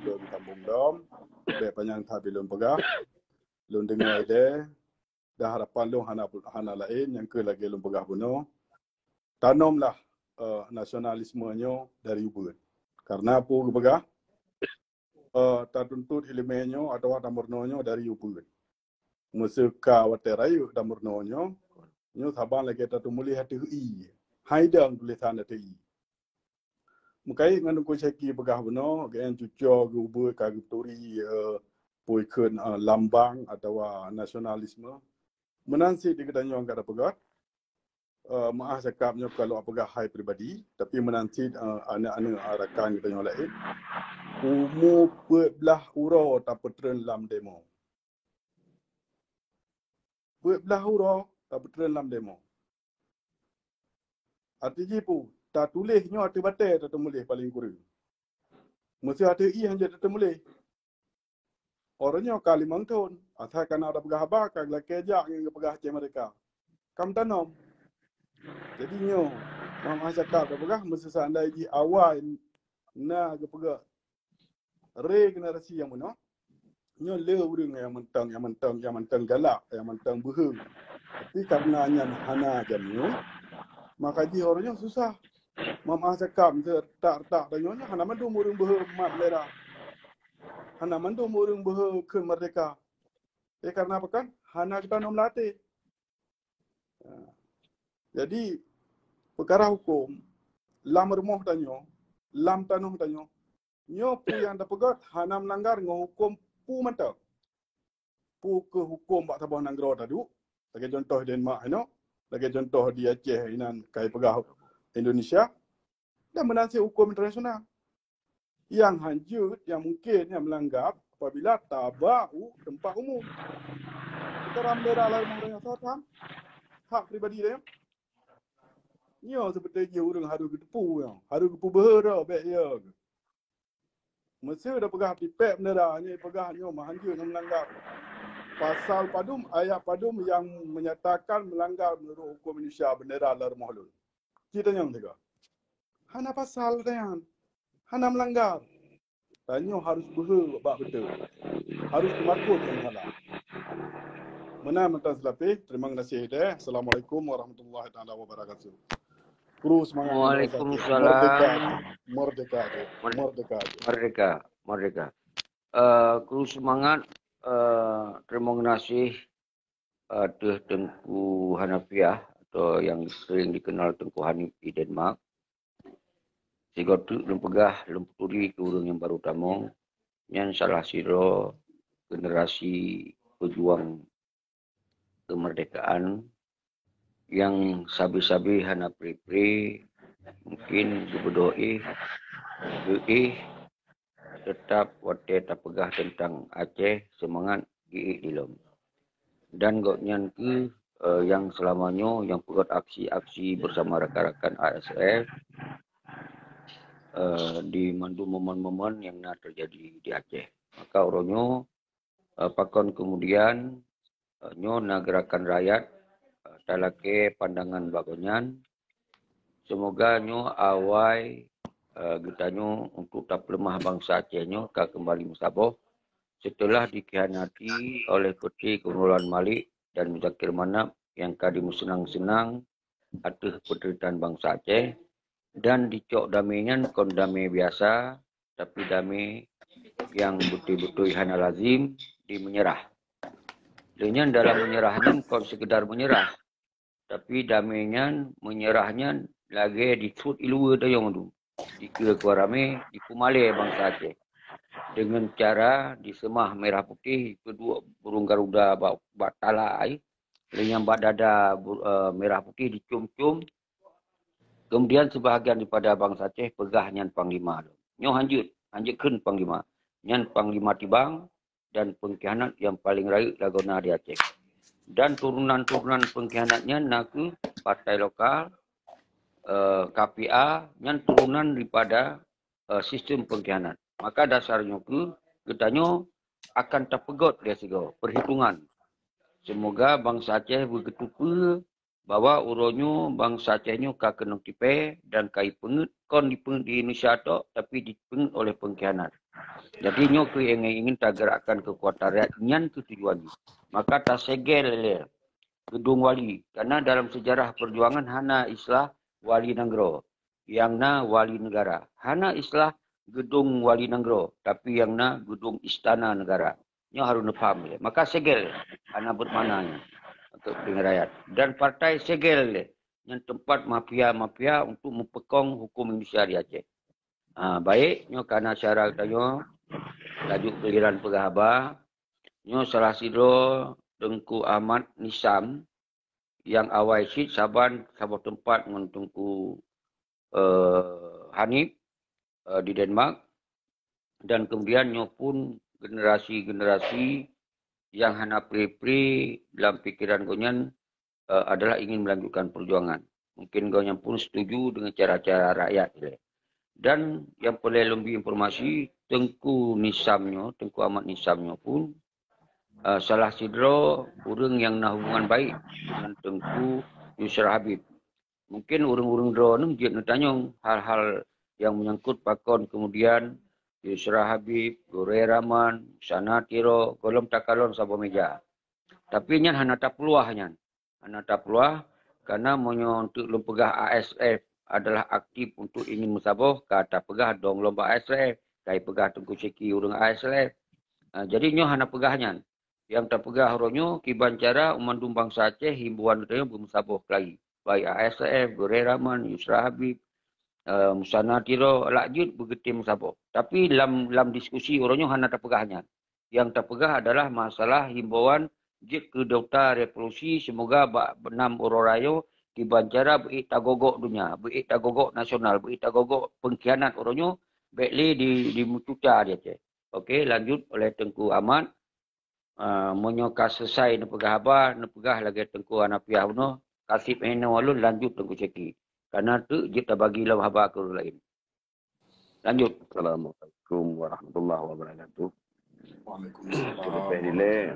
belum tambung dom baik panjang tak belum pegah belum dengar ide dah harapan lu hana lain yang ke lagi belum pegah bunuh tanamlah nasionalismenya dari ubud karena apa pegah tak tuntut elemennya atau tamurnonyo dari ubud masa ka waterayu tamurnonyo nyo saban lagi tak tumuli hati haidang tulisan hati Mukai ngandung ko seki pegah beno gen cuco ke ubud ka turi poikun lambang atau nasionalisme menansi di kedanyo angkat pegah maah cakapnya kalau apagah hai pribadi tapi menansi anak-anak arakan kedanyo lain umur belah uro tak petren lam demo belah uro tak petren lam demo artinya pu tak tulisnya ada batai tak temulih paling kurang mesti ada yang jadi temulih orangnya Kalimantan asal kan ada pegah bakar lah kejak yang pegah Aceh mereka kam tanam jadinya mama cakap dah pegah mesti seandai di awal na ke pegah re generasi yang mana nyo le urang yang mentang galak yang mentang beheng tapi karena nya hana jamnya maka ji orangnya susah mama cakap tak danyo hana mandum urang beheng mat lera hana mandum urang beheng ke merdeka karena apa kan hana kita nom latih jadi perkara hukum lam rumah tanyo lam tanah tanyo nyo pu yang dapat hana melanggar hukum pu mantap pu ke hukum bak tabah negara tadi bagi contoh Denmark bagi contoh di Aceh inan kai pegah Indonesia dan menansi hukum internasional yang hanjut yang mungkin yang melanggar apabila tabau tempat umum kita ramdera lain orang yang satam hak pribadi dia nyo seperti dia orang harus ketepu harus kepu behera baik ya mesti dah pegah pipek bendera ni pegahnya hanjut yang melanggar pasal padum ayat padum yang menyatakan melanggar menurut hukum Indonesia bendera lar mahlul kita yang tiga hana pasal dan hana melanggar tanya harus bak betul harus kemakut yang salah mana mentang selapih terima kasih deh assalamualaikum warahmatullahi taala wabarakatuh terus semangat Waalaikumsalam merdeka kru semangat terima kasih Tengku Hanafiah atau yang sering dikenal Tengku Hanif di Denmark. Sehingga tu lempegah lemputuri ke urang yang baru tamong yang salah siro generasi pejuang kemerdekaan yang sabi-sabi hana pri-pri mungkin gubernur tetap wate tapegah tentang Aceh semangat dilom. Dan goknyan ke yang selamanya yang perut aksi-aksi bersama rakan-rakan ASF di mandu momen-momen yang nak terjadi di Aceh. Maka orangnya pakon kemudian nyo gerakan rakyat talake pandangan bagonyan. Semoga nyo awai getanyo untuk tak lemah bangsa Aceh nyo kembali musabah setelah dikhianati oleh Peti Kemuluan Malik dan Muzakir Manap yang kadimu senang-senang atas penderitaan bangsa Aceh dan dicok damainya kon damai biasa tapi damai yang betul-betul hana lazim di menyerah. Dengan dalam menyerahnya kon sekedar menyerah tapi damainya menyerahnya lagi ditut ilua dayong tu dikira kuarame dikumale bangsa Aceh dengan cara disemah merah putih kedua burung garuda batalai dengan badada merah putih dicum-cum. Kemudian sebahagian daripada bangsa Aceh pegah nyan panglima. Nyo hanjutkan panglima. Nyan panglima tibang dan pengkhianat yang paling raih lagona di Aceh. Dan turunan-turunan pengkhianatnya naku partai lokal, KPA, nyan turunan daripada sistem pengkhianat. Maka dasarnya katanya akan terpegot dia segala perhitungan. Semoga bangsa Aceh berketupa bahwa uronyo bangsa Acehnya kena tipe dan kai pengut kon di Indonesia tu tapi dipengut oleh pengkhianat. Jadi nyo ke ingin tergerakkan kekuatan rakyat nyan tu tujuan. Maka tak segel gedung wali karena dalam sejarah perjuangan hana islah wali negara yang na wali negara. Hana islah gedung wali negara tapi yang na gedung istana negara. Nyo harus faham. Maka segel hana bermaknanya untuk dengan rakyat. Dan partai segel yang tempat mafia-mafia untuk mempekong hukum Indonesia di Aceh. Baik, nyo karena cara katanya laju giliran pegahaba, nyo salah sidro Tengku Ahmad Nisam yang awal sit saban sabah tempat dengan Tengku Hanif di Denmark dan kemudian nyo pun generasi-generasi yang hana pri-pri dalam pikiran gonyan adalah ingin melanjutkan perjuangan. Mungkin gonyan pun setuju dengan cara-cara rakyat. Dan yang perlu lebih informasi, Tengku Ahmad Nisamnya pun salah sidro orang yang nak hubungan baik dengan Tengku Yusra Habib. Mungkin orang-orang dro ni dia nak tanya hal-hal yang menyangkut pakon kemudian Yusra Habib, Gore Rahman, Sana Tiro, kolom takalon sabah meja. Tapi nyan hana tak peluah nyan. Hana tak peluah karena untuk lempegah ASF adalah aktif untuk ingin musabah kata pegah dong lomba ASF, kai pegah Tengku Seki urang ASF. Jadi nyo hana pegah nyan. Yang tak pegah ronyo kiban cara umandum bangsa Aceh himbuan dia bermusabah lagi. Baik ASF, Gore Rahman, Yusra Habib, Musana Tiro lakjut bergetim musabah. Tapi dalam diskusi orangnya hana terpegahnya. Yang terpegah adalah masalah himbauan jik ke Doktor Revolusi semoga benam orang rayo kiban cara tagogok dunia, tagogok nasional, tagogok pengkhianat orangnya baiklah di mutuca dia cek. Okey, lanjut oleh Tengku Ahmad. Menyoka selesai nepegah apa, nepegah lagi Tengku Hanafiah uno, kasih eno walun lanjut Tengku Seki. Karena tu kita bagilah haba ke orang lain. Lanjut. Assalamualaikum warahmatullahi wabarakatuh. Waalaikumsalam.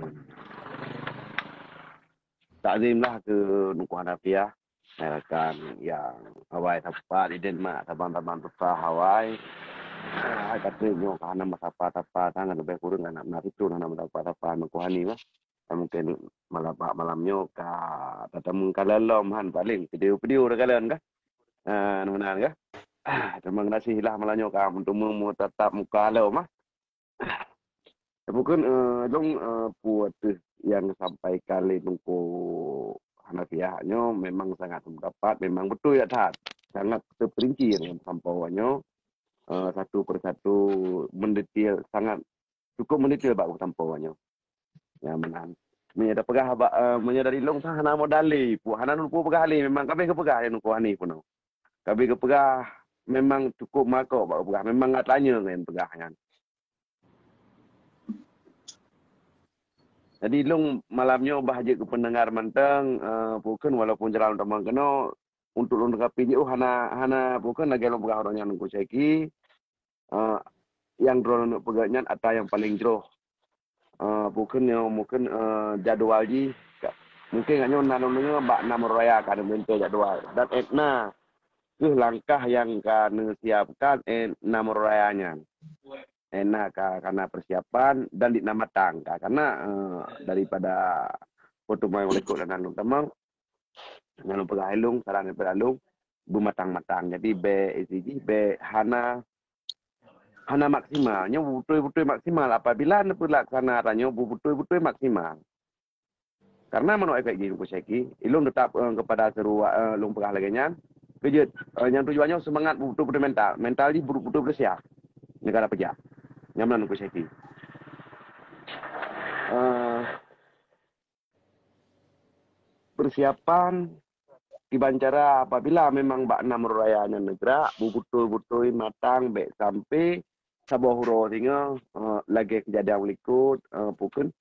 Takzimlah ke Tengku Hanafiah. Rakan yang Hawaii tempat di Denmark, tabang-tabang besar Hawaii. Katanya kerana masa tangan lebih kurang nak menaruh nak masa mengkuhani lah. Mungkin malamnya tetamu kalalom han paling video dah kalian kah? Benar kah? Terima kasih lah malamnya untuk tetap muka lo mah. Mungkin dong buat yang sampai kali Tengku Hanafiahnya memang sangat mendapat, memang betul ya Tat. Sangat terperinci dengan sampauannya. Satu persatu mendetail, sangat cukup mendetail bak sampauannya. Ya menan. Ada pegah menyadari long sah hana modali, pu hana nu pu pegah ali memang kami ke pegah nu ko ani pun. Kami ke pegah memang cukup makok bak pegah, memang ngat tanya dengan pegahnya. Jadi long malamnya bahagia ke pendengar menteng bukan walaupun jalan tamang kena untuk long dekapi je hana bukan lagi long pegah orang yang nunggu ceki yang drone untuk pegahnya atau yang paling jauh mungkin jadual ji mungkin hanya nanungnya mbak nama raya kan bentuk jadual dan etna ke langkah yang kan siapkan nama rayanya enak karena persiapan dan di nama matang karena daripada foto mai oleh kok dan nang temang nang pegalung saran pegalung bumatang-matang jadi be hana maksimalnya betul-betul maksimal apabila pelaksanaannya betul-betul maksimal karena menurut efek gini kuseki ilung tetap kepada seruan lung pegah laganya kejut yang tujuannya semangat betul-betul mental di betul-betul siap negara pejak nyaman kuseki persiapan dibancara apabila memang bak enam rayanya negara betul-betul matang baik sampai sabah huro tinggal lagi kejadian berikut bukan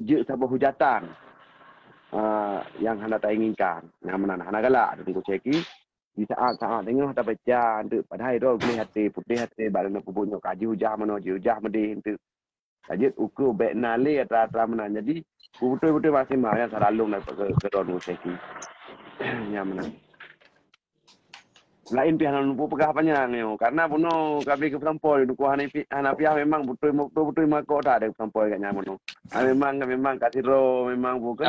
je sabah hujatan yang hendak tak inginkan nyaman hana galak tunggu ceki di saat tengah tak baca untuk pada hari tu boleh hati putih hati badan kubunyo kaji hujah mana hujah medih untuk kaji ukur baik nali atau mana jadi betul-betul maksimal yang selalu nak ke don ceki nyaman lain pihak nu pegah panjang ni karena puno kami ke sampoi nu Hanafiah memang betul mako tak ada sampoi kat nyaman memang kasiro memang bukan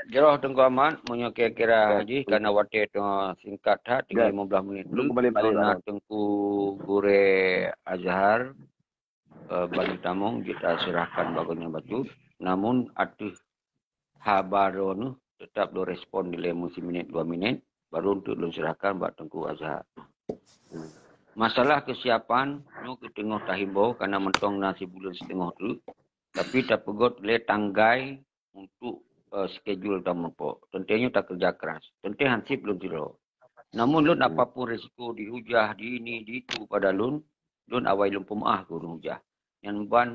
Jeroh Tengku Ahmad punya kira-kira haji karena waktu itu singkat tinggal 15 minit dulu karena Tengku Gure Azhar Bani Tamong kita serahkan bagunya batu namun atuh habaro nu tetap do respon di lemu minit 2 minit baru untuk serahkan buat Tengku Azhar. Masalah kesiapan nu ketengah tahimbau karena mentong nasi bulan setengah tu tapi tak pegot le tanggai untuk schedule tamu tentunya tak kerja keras. Tentu hansip belum tiro. Namun lun apapun risiko dihujah di ini di itu pada lun awai lun pemaah ke hujah. Yang ban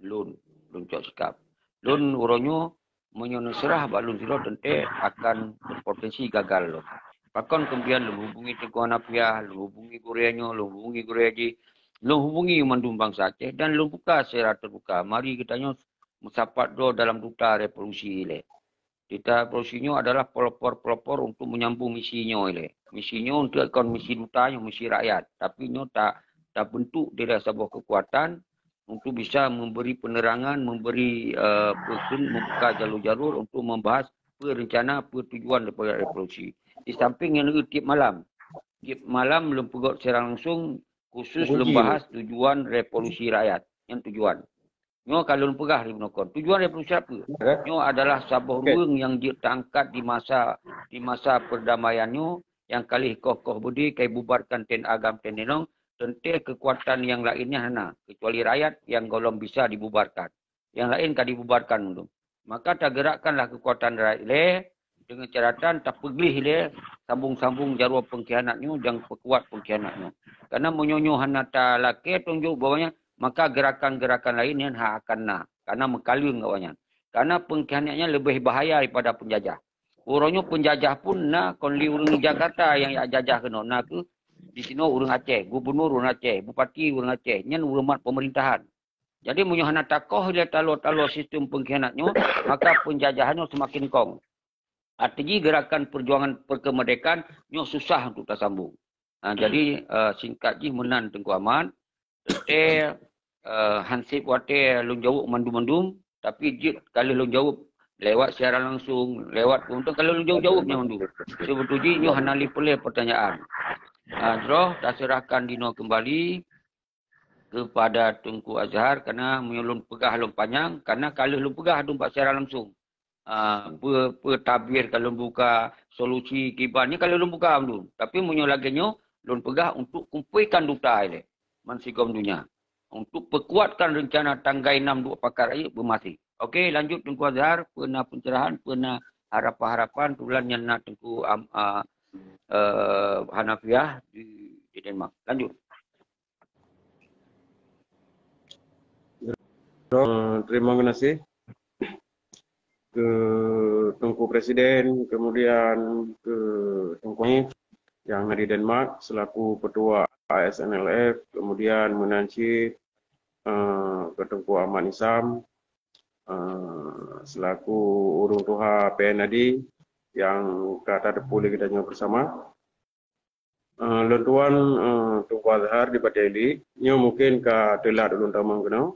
lun cok sikap. Lun uronyo menyono serah balun tiro tentu akan berpotensi gagal lun. Bahkan kemudian lu hubungi Tengku Hanafiah, lu hubungi Gureanyo, lu hubungi Gureaji, lu hubungi Mandum Bangsa Aceh dan lu buka secara terbuka. Mari kita mensapat do dalam duta revolusi ile. Duta revolusinya adalah pelopor-pelopor untuk menyambung misinya ile. Misinya untuk akan misi dutanya, misi rakyat. Tapi nyo tak bentuk dia sebuah kekuatan untuk bisa memberi penerangan, memberi membuka jalur-jalur untuk membahas rencana tujuan daripada revolusi. Di samping yang tiap malam belum pegot secara langsung khusus membahas tujuan revolusi rakyat yang tujuan. Nyo kalau pegah di menokon. Tujuan revolusi apa? Nyo adalah sabah ruang yang ditangkat di masa perdamaiannya yang kali kokoh budi kai bubarkan ten agam ten denong tentu kekuatan yang lainnya hana kecuali rakyat yang golong bisa dibubarkan. Yang lain kan dibubarkan dulu. Maka tak gerakkanlah kekuatan rakyat dengan caratan tak peglih le sambung-sambung jaruh pengkhianatnya dan perkuat pengkhianatnya. Karena menyonyo hanata laki tunjuk bawahnya maka gerakan-gerakan lain yang akan karena mengkalung bawahnya. Karena pengkhianatnya lebih bahaya daripada penjajah. Orangnya penjajah pun konli urang Jakarta yang jajah kena ke di sini urang Aceh, gubernur urang Aceh, bupati urang Aceh, nyen urang pemerintahan. Jadi menyo hanata koh dia talo sistem pengkhianatnya maka penjajahannya semakin kong. Artinya gerakan perjuangan perkemerdekaan nyo susah untuk tersambung. Jadi singkat je menan Tengku Ahmad. Tete hansip wate lung jawab mandum-mandum. Tapi je kalau lung jawab lewat secara langsung, lewat untuk kalau lung jawabnya mandum. Sebetulnya nyo hanali pelih pertanyaan. Droh dah serahkan dino kembali kepada Tengku Azhar kerana menyolong pegah lung panjang. Karena kalau lung pegah dumpak secara langsung. tabir kalau buka solusi kiban ni kalau lun buka dulu. Tapi munyo lagi nyo lun pegah untuk kumpulkan duta ini mansigom dunia untuk perkuatkan rencana tanggai 6 dua pakar ini bermati. Okey, lanjut Tengku Azhar, pernah pencerahan, pernah harapan-harapan tulan yang nak Tengku Hanafiah di Denmark. Lanjut. Terima kasih ke Tengku Presiden, kemudian ke Tengku yang ada di Denmark selaku Ketua ASNLF, kemudian Menanci ke Tengku Ahmad Nisam selaku Urung Tuha PNAD yang kata depuli kita nyo bersama. Lentuan Tengku Azhar di Bateli, nyo mungkin ka telat ulun tamang kena.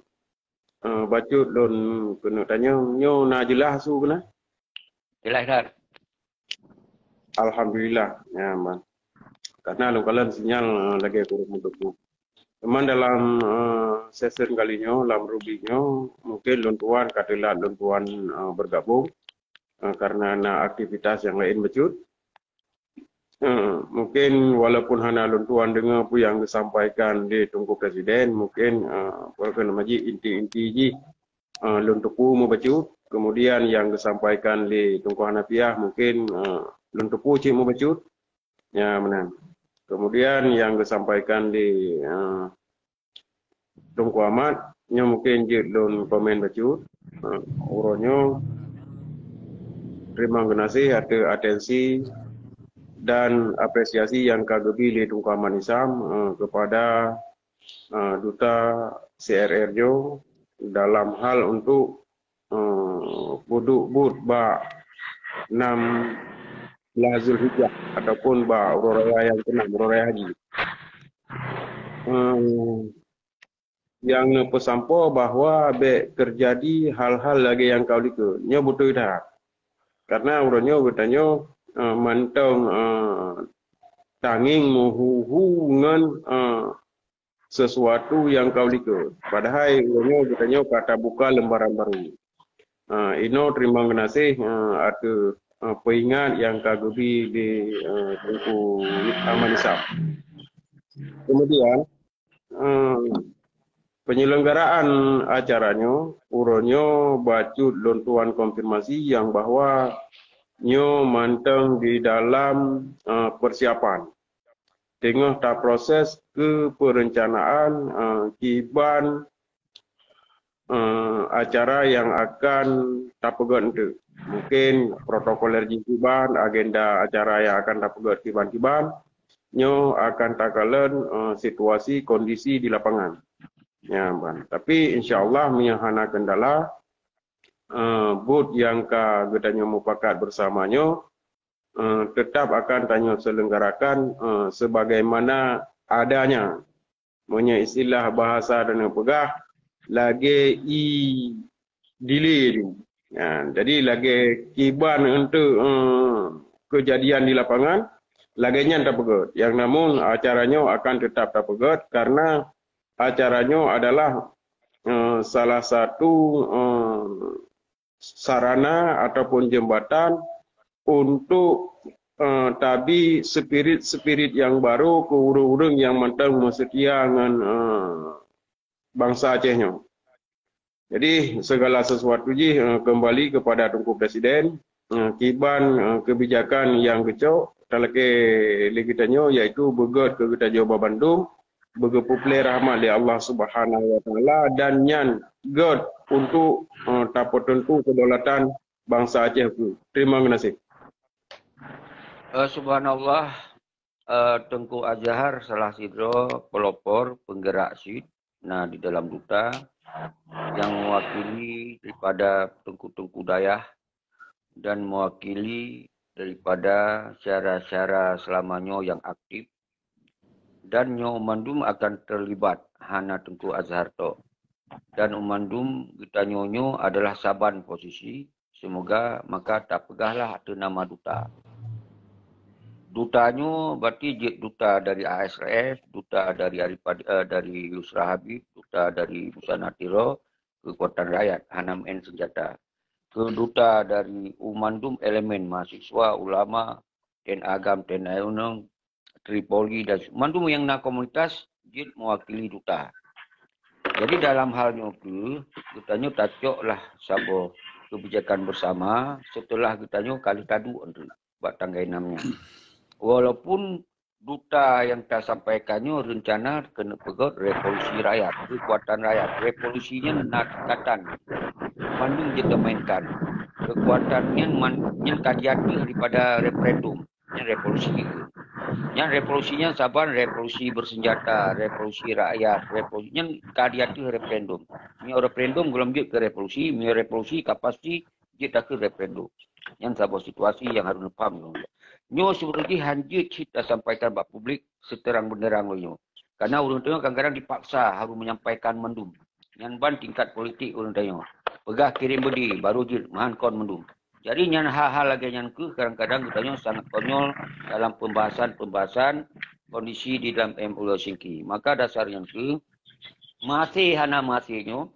Bacut lun kena tanya, nyo na jelas su kena? Jelas dah. Alhamdulillah, ya man. Karena lu kalian sinyal lagi kurang untuk. Teman dalam session kalinya, dalam rubiknya, mungkin luntuan katelah luntuan bergabung karena ada aktivitas yang lain becut. Mungkin walaupun hanya luntuan dengar apa yang disampaikan di Tengku Presiden, mungkin perkara maji inti-inti ji luntuku mau becut. Kemudian yang disampaikan di Tengku Hanafiah mungkin luntuku cik mau becut. Ya benar. Kemudian yang disampaikan di Tengku Ahmad, nya mungkin je lun komen bacut. Uronyo terima kasih atas atensi dan apresiasi yang kagebi di Tengku Ahmad Nisam kepada Duta CRRJO dalam hal untuk buduk ba 6 Zulhijjah ataupun ba Ururaya yang kena Ururaya Haji. Yang pesampo bahawa terjadi hal-hal lagi yang kau liku. Nya betul dah. Karena urunyo bertanya mantong tanging menghubungan sesuatu yang kau liku. Padahal urunyo bertanya kata buka lembaran baru. Ino terima kasih ada peringat yang kagebi di Tengku Ahmad Nisam. Kemudian penyelenggaraan acaranya, urunyo bacut lontuan konfirmasi yang bahwa nyo manteng di dalam persiapan. Tengah tak proses ke perencanaan kiban acara yang akan tapegot itu. Mungkin protokoler kiban, agenda acara yang akan tapegot kiban-kiban, nyo akan takalan situasi kondisi di lapangan. Ya, ban. Tapi insyaAllah menyahana kendala booth yang gedanya mufakat bersamanya tetap akan tanya selenggarakan sebagaimana adanya. Punya istilah bahasa dan pegah lagi delay. Ya, jadi lagi kiban untuk kejadian di lapangan laganya tak pegot. Yang namun acaranya akan tetap tak pegot karena acaranya adalah salah satu sarana ataupun jembatan untuk tabi spirit yang baru ke urung-urung yang mentang setia dengan bangsa Acehnya. Jadi segala sesuatu ji kembali kepada Tengku Presiden, kiban kebijakan yang kecok talake ligitanyo iaitu begot ke kita Jawa Bandung begepuple rahmat di Allah Subhanahu wa taala dan nyan god untuk tapo tentu kedaulatan bangsa Aceh itu. Terima kasih. Subhanallah, Tengku Azhar salah sidro pelopor penggerak SID di dalam duta yang mewakili daripada tengku-tengku dayah dan mewakili daripada syara-syara selamanya yang aktif. Dan nyo umandum akan terlibat hana Tengku Azhar to. Dan umandum kita nyonyo adalah saban posisi. Semoga maka tak pegahlah ada nama duta. Dutanyo berarti duta dari ASRS, duta dari Yusra Habib, duta dari Busana Tiro, kekuatan rakyat, Hanam N Senjata. duta dari umandum elemen mahasiswa, ulama, dan agam, dan ayunung, Tripoli dan mandum yang na komunitas dia mewakili duta. Jadi dalam halnya itu, kitanya tajuk lah sabo kebijakan bersama setelah kitanya kali tadu untuk buat tanggai namanya. Walaupun duta yang kita sampaikannya rencana kena pegot revolusi rakyat, kekuatan rakyat. Revolusinya nak tingkatan. Mandung kita mainkan. Kekuatannya yang kajian daripada referendum. Yang revolusi itu. Yang revolusinya saban revolusi bersenjata, revolusi rakyat, revolusinya kajian itu referendum. Ini referendum belum dia ke revolusi, ini revolusi kapasiti dia tak ke referendum. Yang sebuah situasi yang harus dipaham. Nyo seperti hanjut kita sampaikan buat publik seterang benderang nyo. Karena orang tengok kadang-kadang dipaksa harus menyampaikan mendum. Yang ban tingkat politik orang tengok. Pegah kirim bedi baru je mahan kon mendum. Jadi yang hal-hal lagi yang ke kadang-kadang kita sangat konyol dalam pembahasan kondisi di dalam MOU Helsinki. Maka dasar yang ke masih hana masihnya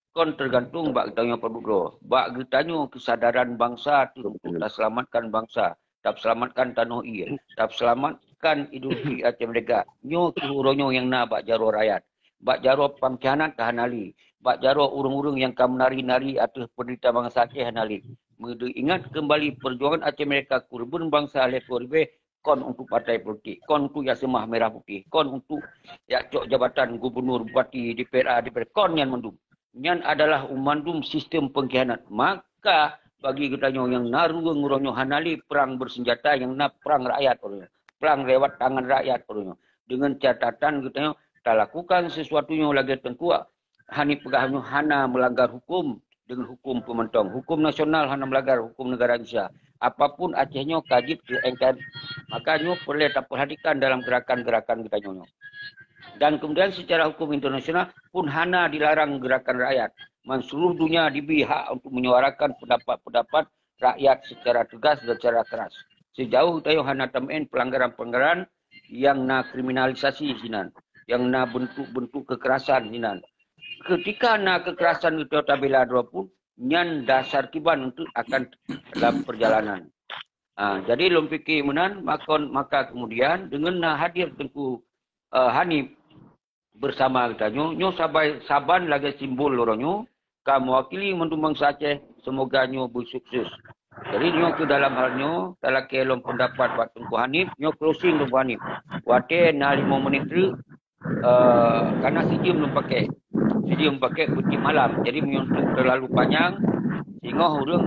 kon tergantung bak kita produk. Bak kita kesadaran bangsa tu untuk tak selamatkan bangsa. Tak selamatkan tanah ia. Tak selamatkan ideologi Aceh Merdeka. Nyo kuhuronyo yang na bak jaro rakyat. Bak jaro pamkianat ke hanali. Bak jaro urung-urung yang kam nari-nari atas penderita bangsa Aceh hanali. Ingat kembali perjuangan Aceh Merdeka kurban bangsa Lekoribe kon untuk partai politik. Kon untuk Yasemah Merah Putih. Kon untuk cok jabatan gubernur, bupati, DPR, kon yang mendum. Yang adalah umandum sistem pengkhianat. Maka bagi kita yang naru nguronyo hanali perang bersenjata yang na perang rakyat orangnya. Perang lewat tangan rakyat orangnya. Dengan catatan kita tak lakukan sesuatu yang lagi tengkuak. Hani pegahnya hana melanggar hukum dengan hukum pementong. Hukum nasional hana melanggar hukum negara Indonesia. Apapun Acehnya kajib ke NKRI. Makanya perlu tak perhatikan dalam gerakan-gerakan kita nyonya. Dan kemudian secara hukum internasional pun hana dilarang gerakan rakyat. Seluruh dunia diberi hak untuk menyuarakan pendapat-pendapat rakyat secara tegas dan secara keras. Sejauh tayo hana tamen pelanggaran-pelanggaran yang na kriminalisasi sinan, yang na bentuk-bentuk kekerasan sinan. Ketika na kekerasan itu tabela dua pun, nyan dasar kiban untuk akan dalam perjalanan. Jadi lom fikir menan maka kemudian dengan na hadir tengku Hanif bersama kita nyo saban lagi simbol lorongnya kamu wakili mendum bangsa Aceh semoga nyo bersukses. Jadi nyo ke dalam halnya dalam kelom pendapat buat Tengku Hanif nyo closing Tengku Hanif. Wate na 5 menit tu karena sijim belum pakai putih malam. Jadi menyuntuk terlalu panjang sehingga orang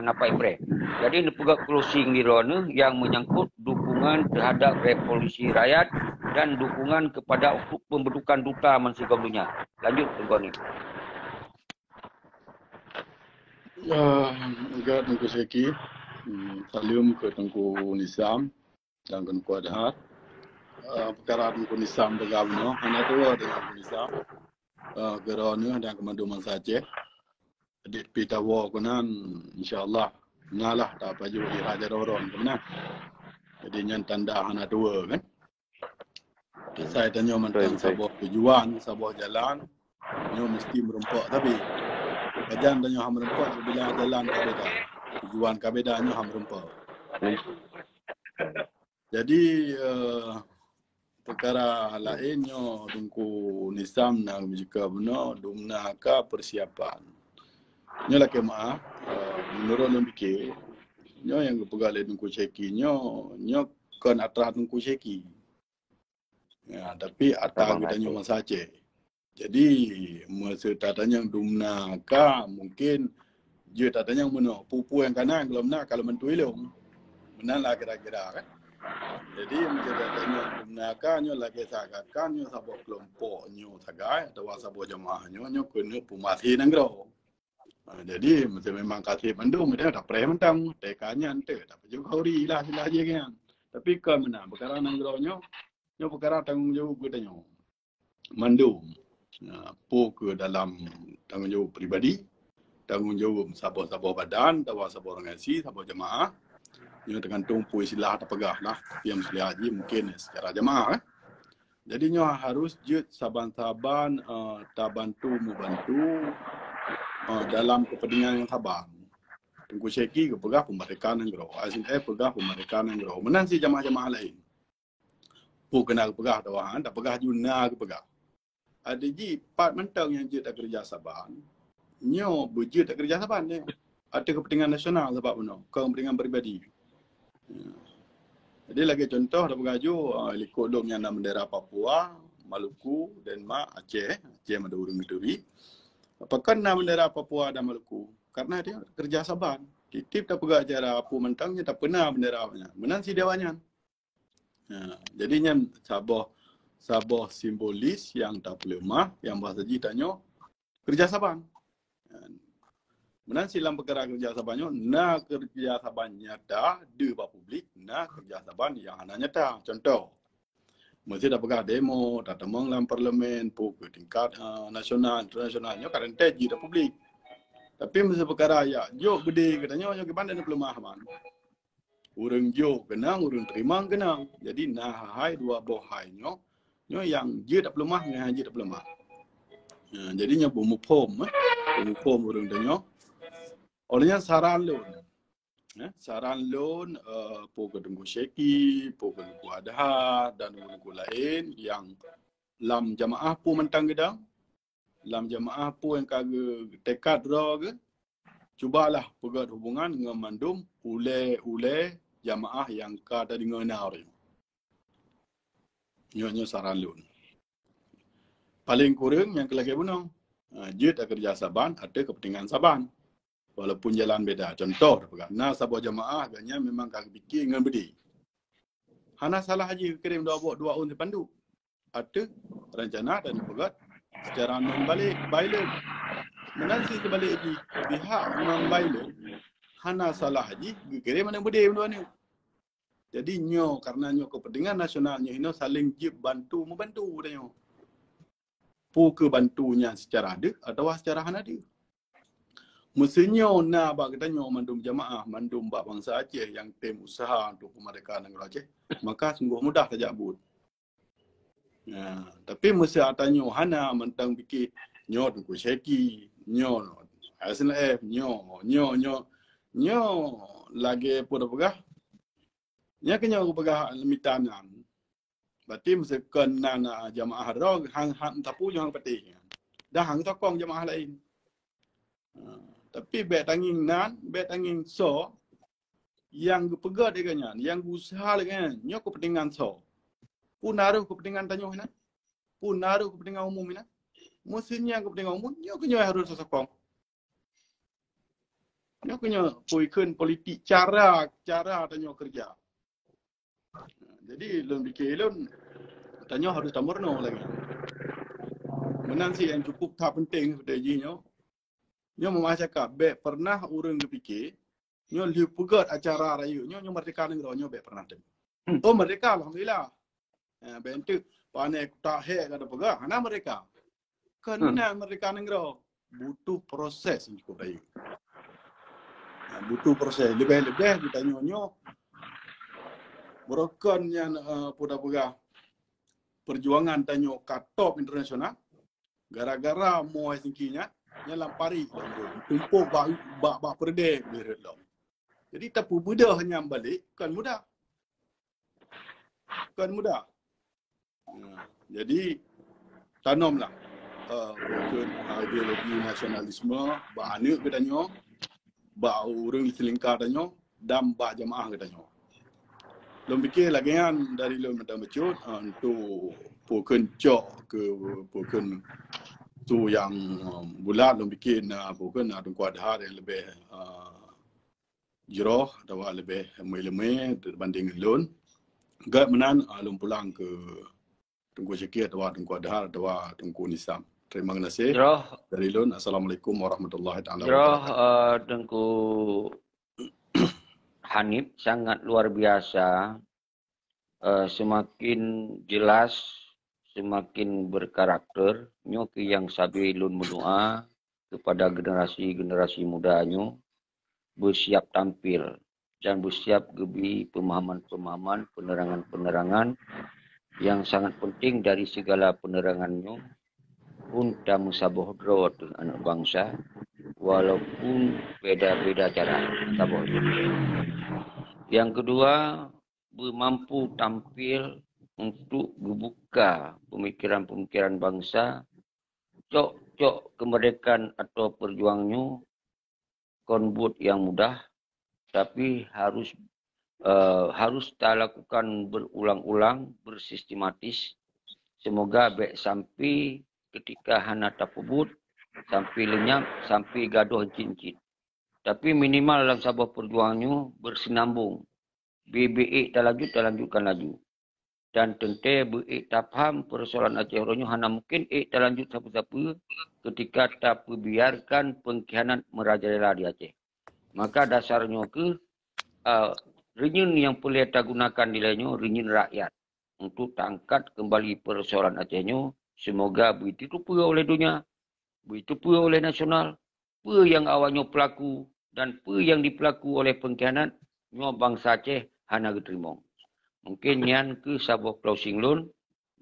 napai pre. Jadi nepugak closing di rona yang menyangkut dukungan terhadap revolusi rakyat dan dukungan kepada pembentukan duta mensigam dunia. Lanjut Tengku Hanif. Enggak Tengku Seki, salam ke Tengku Nisam dan Tengku Adhar. Perkara Tengku Nisam bergabung, hanya dua dengan Tengku Nisam. Gerona dan kemanduman Aceh. Adik pita war kunan, insyaAllah, nalah tak apa juga di Raja Doron kemenang. Jadi yang tanda hanya dua kan. Saya tanya tentang sebuah tujuan, sebuah jalan, nyo mesti merempak tapi kajian tanya ham merempak bila jalan kabeda. Tujuan kabeda nyo ham merempak. Jadi perkara lainnya Tengku Nisam dan jika benar dumna ka persiapan. Nyo lah kemah menurut yang fikir nyo yang kepegal Tengku Seki nyo kan atrah Tengku Seki. Ya, tapi atas kita nyo masa Aceh. Jadi masa tatanya dumna ka mungkin dia tatanya mana pupu yang kanan kalau mentu ilung. Menanlah kira-kira kan. Jadi menjadikannya gunakannya lagi sagakannya sebuah kelompoknya sagai atau sebuah jemaahnya kena pemasi negro. Jadi memang kasih mendung dia tak pernah mentang tekanya ente tapi juga hori lah sila je kan. Tapi ke mana perkara negro nyo perkara tanggung jawab kita nyo. Mendung. Po ke dalam tanggung jawab pribadi, tanggung jawab sebuah badan, sebuah organisasi, sebuah jemaah. Nyo tergantung puisi lah atau pegah lah. Yang mesti haji mungkin secara jemaah. Jadi nyo harus jut saban-saban tak bantu membantu dalam kepentingan yang sabar. Tengku Syeki ke pegah pemeriksaan yang gerau. SNF pegah pemeriksaan yang gerau. Menansi jamaah-jamaah lain. Pu kena ke pegah tawahan, tak pegah juna ke pegah. Ada ji part mentang yang je tak kerja saban. Nyo berje tak kerja saban ni. Ada kepentingan nasional sebab mana? Kepentingan peribadi. Jadi lagi contoh dah pegah ju ikut dom yang nama bendera Papua, Maluku, Denmark, Aceh ada urang Miduri. Apakah nama bendera Papua dan Maluku? Karena dia kerja saban. Titip tak pegah acara apa mentangnya tak pernah bendera banyak. Menansi dia banyak. Jadinya sabah simbolis yang tak lemah, yang bahasa ji tanya kerja saban. Menansi dalam perkara kerja sabannya, na kerja saban nyata di publik, na kerja saban yang hanya nyata. Contoh, mesti dah pegah demo, tak temang dalam parlimen, ke tingkat nasional, internasionalnya, kadang teji di publik. Tapi mesti perkara ya, jok gede katanya, jok gimana ni pelemah man. Urang jok kenang, urang terima kenang. Jadi nah hai dua bohai nyo yang je tak pelemah, yang je tak pelemah. Jadinya bumupom urang tanya. Olehnya saran loan, po Tengku Syeki, po Tengku Adha dan Tengku lain yang lam jamaah pu mentang gedang. Lam jamaah pu yang kagak tekad draw ke, cubalah pegat hubungan dengan mandum ule jamaah yang kada dengan hari. Nyonya saran lun. Paling kurang yang kelaki bunong, jid kerja saban ada kepentingan saban. Walaupun jalan beda. Contoh, nah sabah jamaah agaknya memang kagak fikir dengan bedi. Hana salah haji kirim dua un pandu. Ada rencana dan pegat secara non-violent. Menansi sebalik di pihak non-violent, hana salah haji, kirim mana budi benda ni. Jadi karena kepentingan nasionalnya ini saling jib membantu dia. Pu ke bantunya secara ada atau secara hana ada. Mestinya bak kita mandum jamaah, mandum bak bangsa Aceh yang tim usaha untuk kemerdekaan negara Aceh, maka sungguh mudah saja but. Tapi mesti atanya hana mentang fikir Tengku Syeki, SNF, lagi pegah. Nya kena pegah limitanan. Berarti mesti kena jamaah rog hang tapu yang penting. Dah hang tokong jamaah lain. Tapi bet tanging so yang pegat dia yang usaha dengan kepentingan so. Pun naruh kepentingan tanya hina. Pun naruh kepentingan umum hina. Mestinya kepentingan umum kena harus sokong. Kena puikan politik cara tanya kerja. Jadi lun fikir tanya harus tamurno lagi. Menansi yang cukup tak penting seperti ini. Nyo memacakap be pernah urang fikir nyo liu pegat acara rayu nyo merdeka negara nyo be pernah tem. Oh merdeka alhamdulillah. Bentuk panek tak he kada pegah hana merdeka. Kena merdeka negara butuh proses yang cukup baik. Butuh proses lebih ditanya nyo merokan yang pegah perjuangan tanyo katop internasional gara-gara mau singkinya yang lampari tumpuk bak perde berat long. Jadi tapu mudah hanya balik kan mudah. Jadi tanamlah ideologi nasionalisme bak anak katanya, bak orang selingkar katanya dan bak jamaah katanya. Lom fikir lagi kan dari lom macam becut untuk pokon cok ke pokon tu yang bulat lom bikin pokon Tengku Adha yang lebih jeroh atau lebih lemah berbanding lon. Gak menan lom pulang ke Tengku Syeki atau Tengku Adha atau Tengku Nisam. Terima kasih. Dari lon. Assalamualaikum warahmatullahi taala wabarakatuh. Tengku Hanif sangat luar biasa. Semakin jelas, semakin berkarakter nyoki yang sabi lun mendoa kepada generasi mudanya bersiap tampil dan bersiap gebi pemahaman, penerangan yang sangat penting dari segala penerangannya untuk musabah drawat anak bangsa walaupun beda-beda cara. Yang kedua, mampu tampil untuk membuka pemikiran-pemikiran bangsa, cok kemerdekaan atau perjuangnya konbut yang mudah, tapi harus kita lakukan berulang-ulang, bersistematis. Semoga baik sampai ketika hana tapubut, sampai lenyap, sampai gaduh cincin. Tapi minimal dalam sebuah perjuangannya bersinambung. BBE tak lanjutkan laju. Dan tentu BE tak faham persoalan Aceh Ronyo hana mungkin tak lanjut siapa-siapa ketika tak biarkan pengkhianat merajalela di Aceh. Maka dasarnya rinyin yang boleh kita gunakan nilainya rinyin rakyat untuk tangkat kembali persoalan Acehnya. Semoga begitu pula oleh dunia, begitu pula oleh nasional, apa yang awalnya pelaku dan apa yang dipelaku oleh pengkhianat, nyo bangsa Aceh hana diterima. Mungkin yang ke sebuah closing loan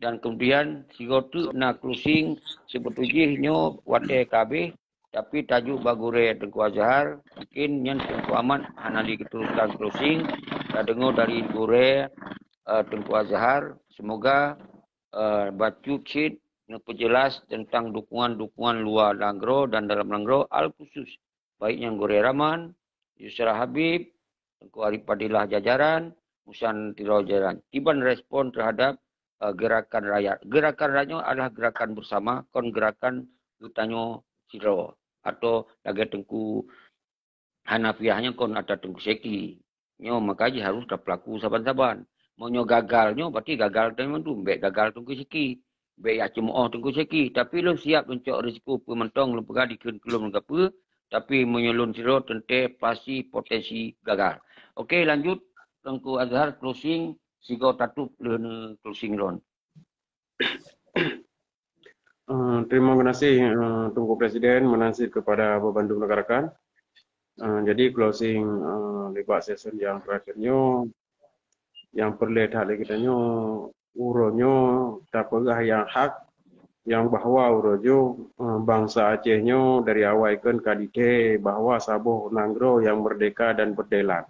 dan kemudian sigotu na closing sebetulnya nyo wate KB tapi tajuk bagure Tengku Azhar mungkin yang Tengku Aman hana diketeruskan closing. Kita dengar dari gure Tengku Azhar, semoga bacu cit penjelas tentang dukungan-dukungan luar Langgro dan dalam Langgro al khusus baik yang Gure Rahman, Yusra Habib, Tengku Arif Padilah jajaran, Musan Tiro jajaran. Tiban respon terhadap gerakan rakyat. Gerakan rakyat adalah gerakan bersama, kon gerakan utanyo Tiro atau lagi Tengku Hanafiahnya kon ada Tengku Seki. Nyo makanya harus dah pelaku saban-saban. Mau nyo gagalnya berarti gagal teman tu, gagal Tengku Seki. Baik ya cuma Tengku Seki, tapi lu siap mencok risiko pementong lu pergi ke kelum apa, tapi menyelun siro tentu pasti potensi gagal. Okey, lanjut Tengku Azhar closing, sigo tatup le closing ron. Terima kasih Tunggu Presiden menasib kepada Bandung Negarakan. Jadi closing lebat session yang terakhirnya yang perlihat lagi kitanya uronyo tapagah yang hak yang bahwa urojo bangsa Acehnya dari awal kan kadike bahwa Saboh Nanggro yang merdeka dan berdaulat.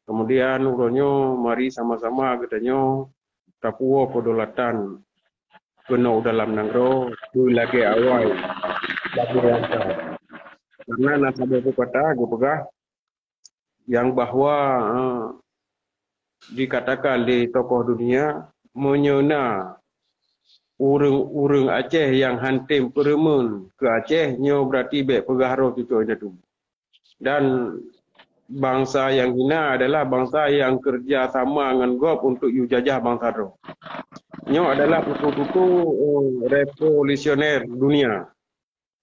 Kemudian uronyo mari sama-sama katanya Papua kedaulatan kena dalam Nanggro lagi awal lagi rangka. Karena nasabah kata gupegah yang bahwa dikatakan di tokoh dunia menyena urang Aceh yang hantim peremun ke Aceh nyo berarti baik pegaharo itu ada tu. Dan bangsa yang hina adalah bangsa yang kerja sama dengan gop untuk jajah bangsa ro. Nyo adalah putu-putu revolusioner dunia.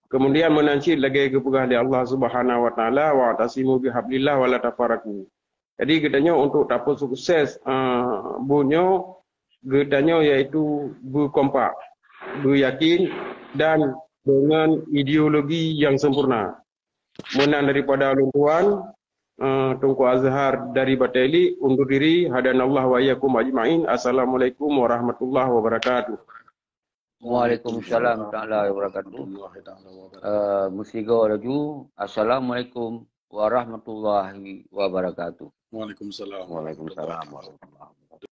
Kemudian menancit lagi kepegah di Allah Subhanahu wa taala wa tasimu bihablillah wala tafaraku. Jadi katanya untuk dapat sukses bunyo katanya iaitu berkompak, beryakin dan dengan ideologi yang sempurna. Menang daripada luntuan Tungku Azhar dari Bateli undur diri hadanallah wa iyyakum ajmain. Assalamualaikum warahmatullahi wabarakatuh. Waalaikumsalam warahmatullahi wabarakatuh. Musigo laju. Assalamualaikum warahmatullahi wabarakatuh. Waalaikumsalam. Waalaikumsalam warahmatullahi wabarakatuh.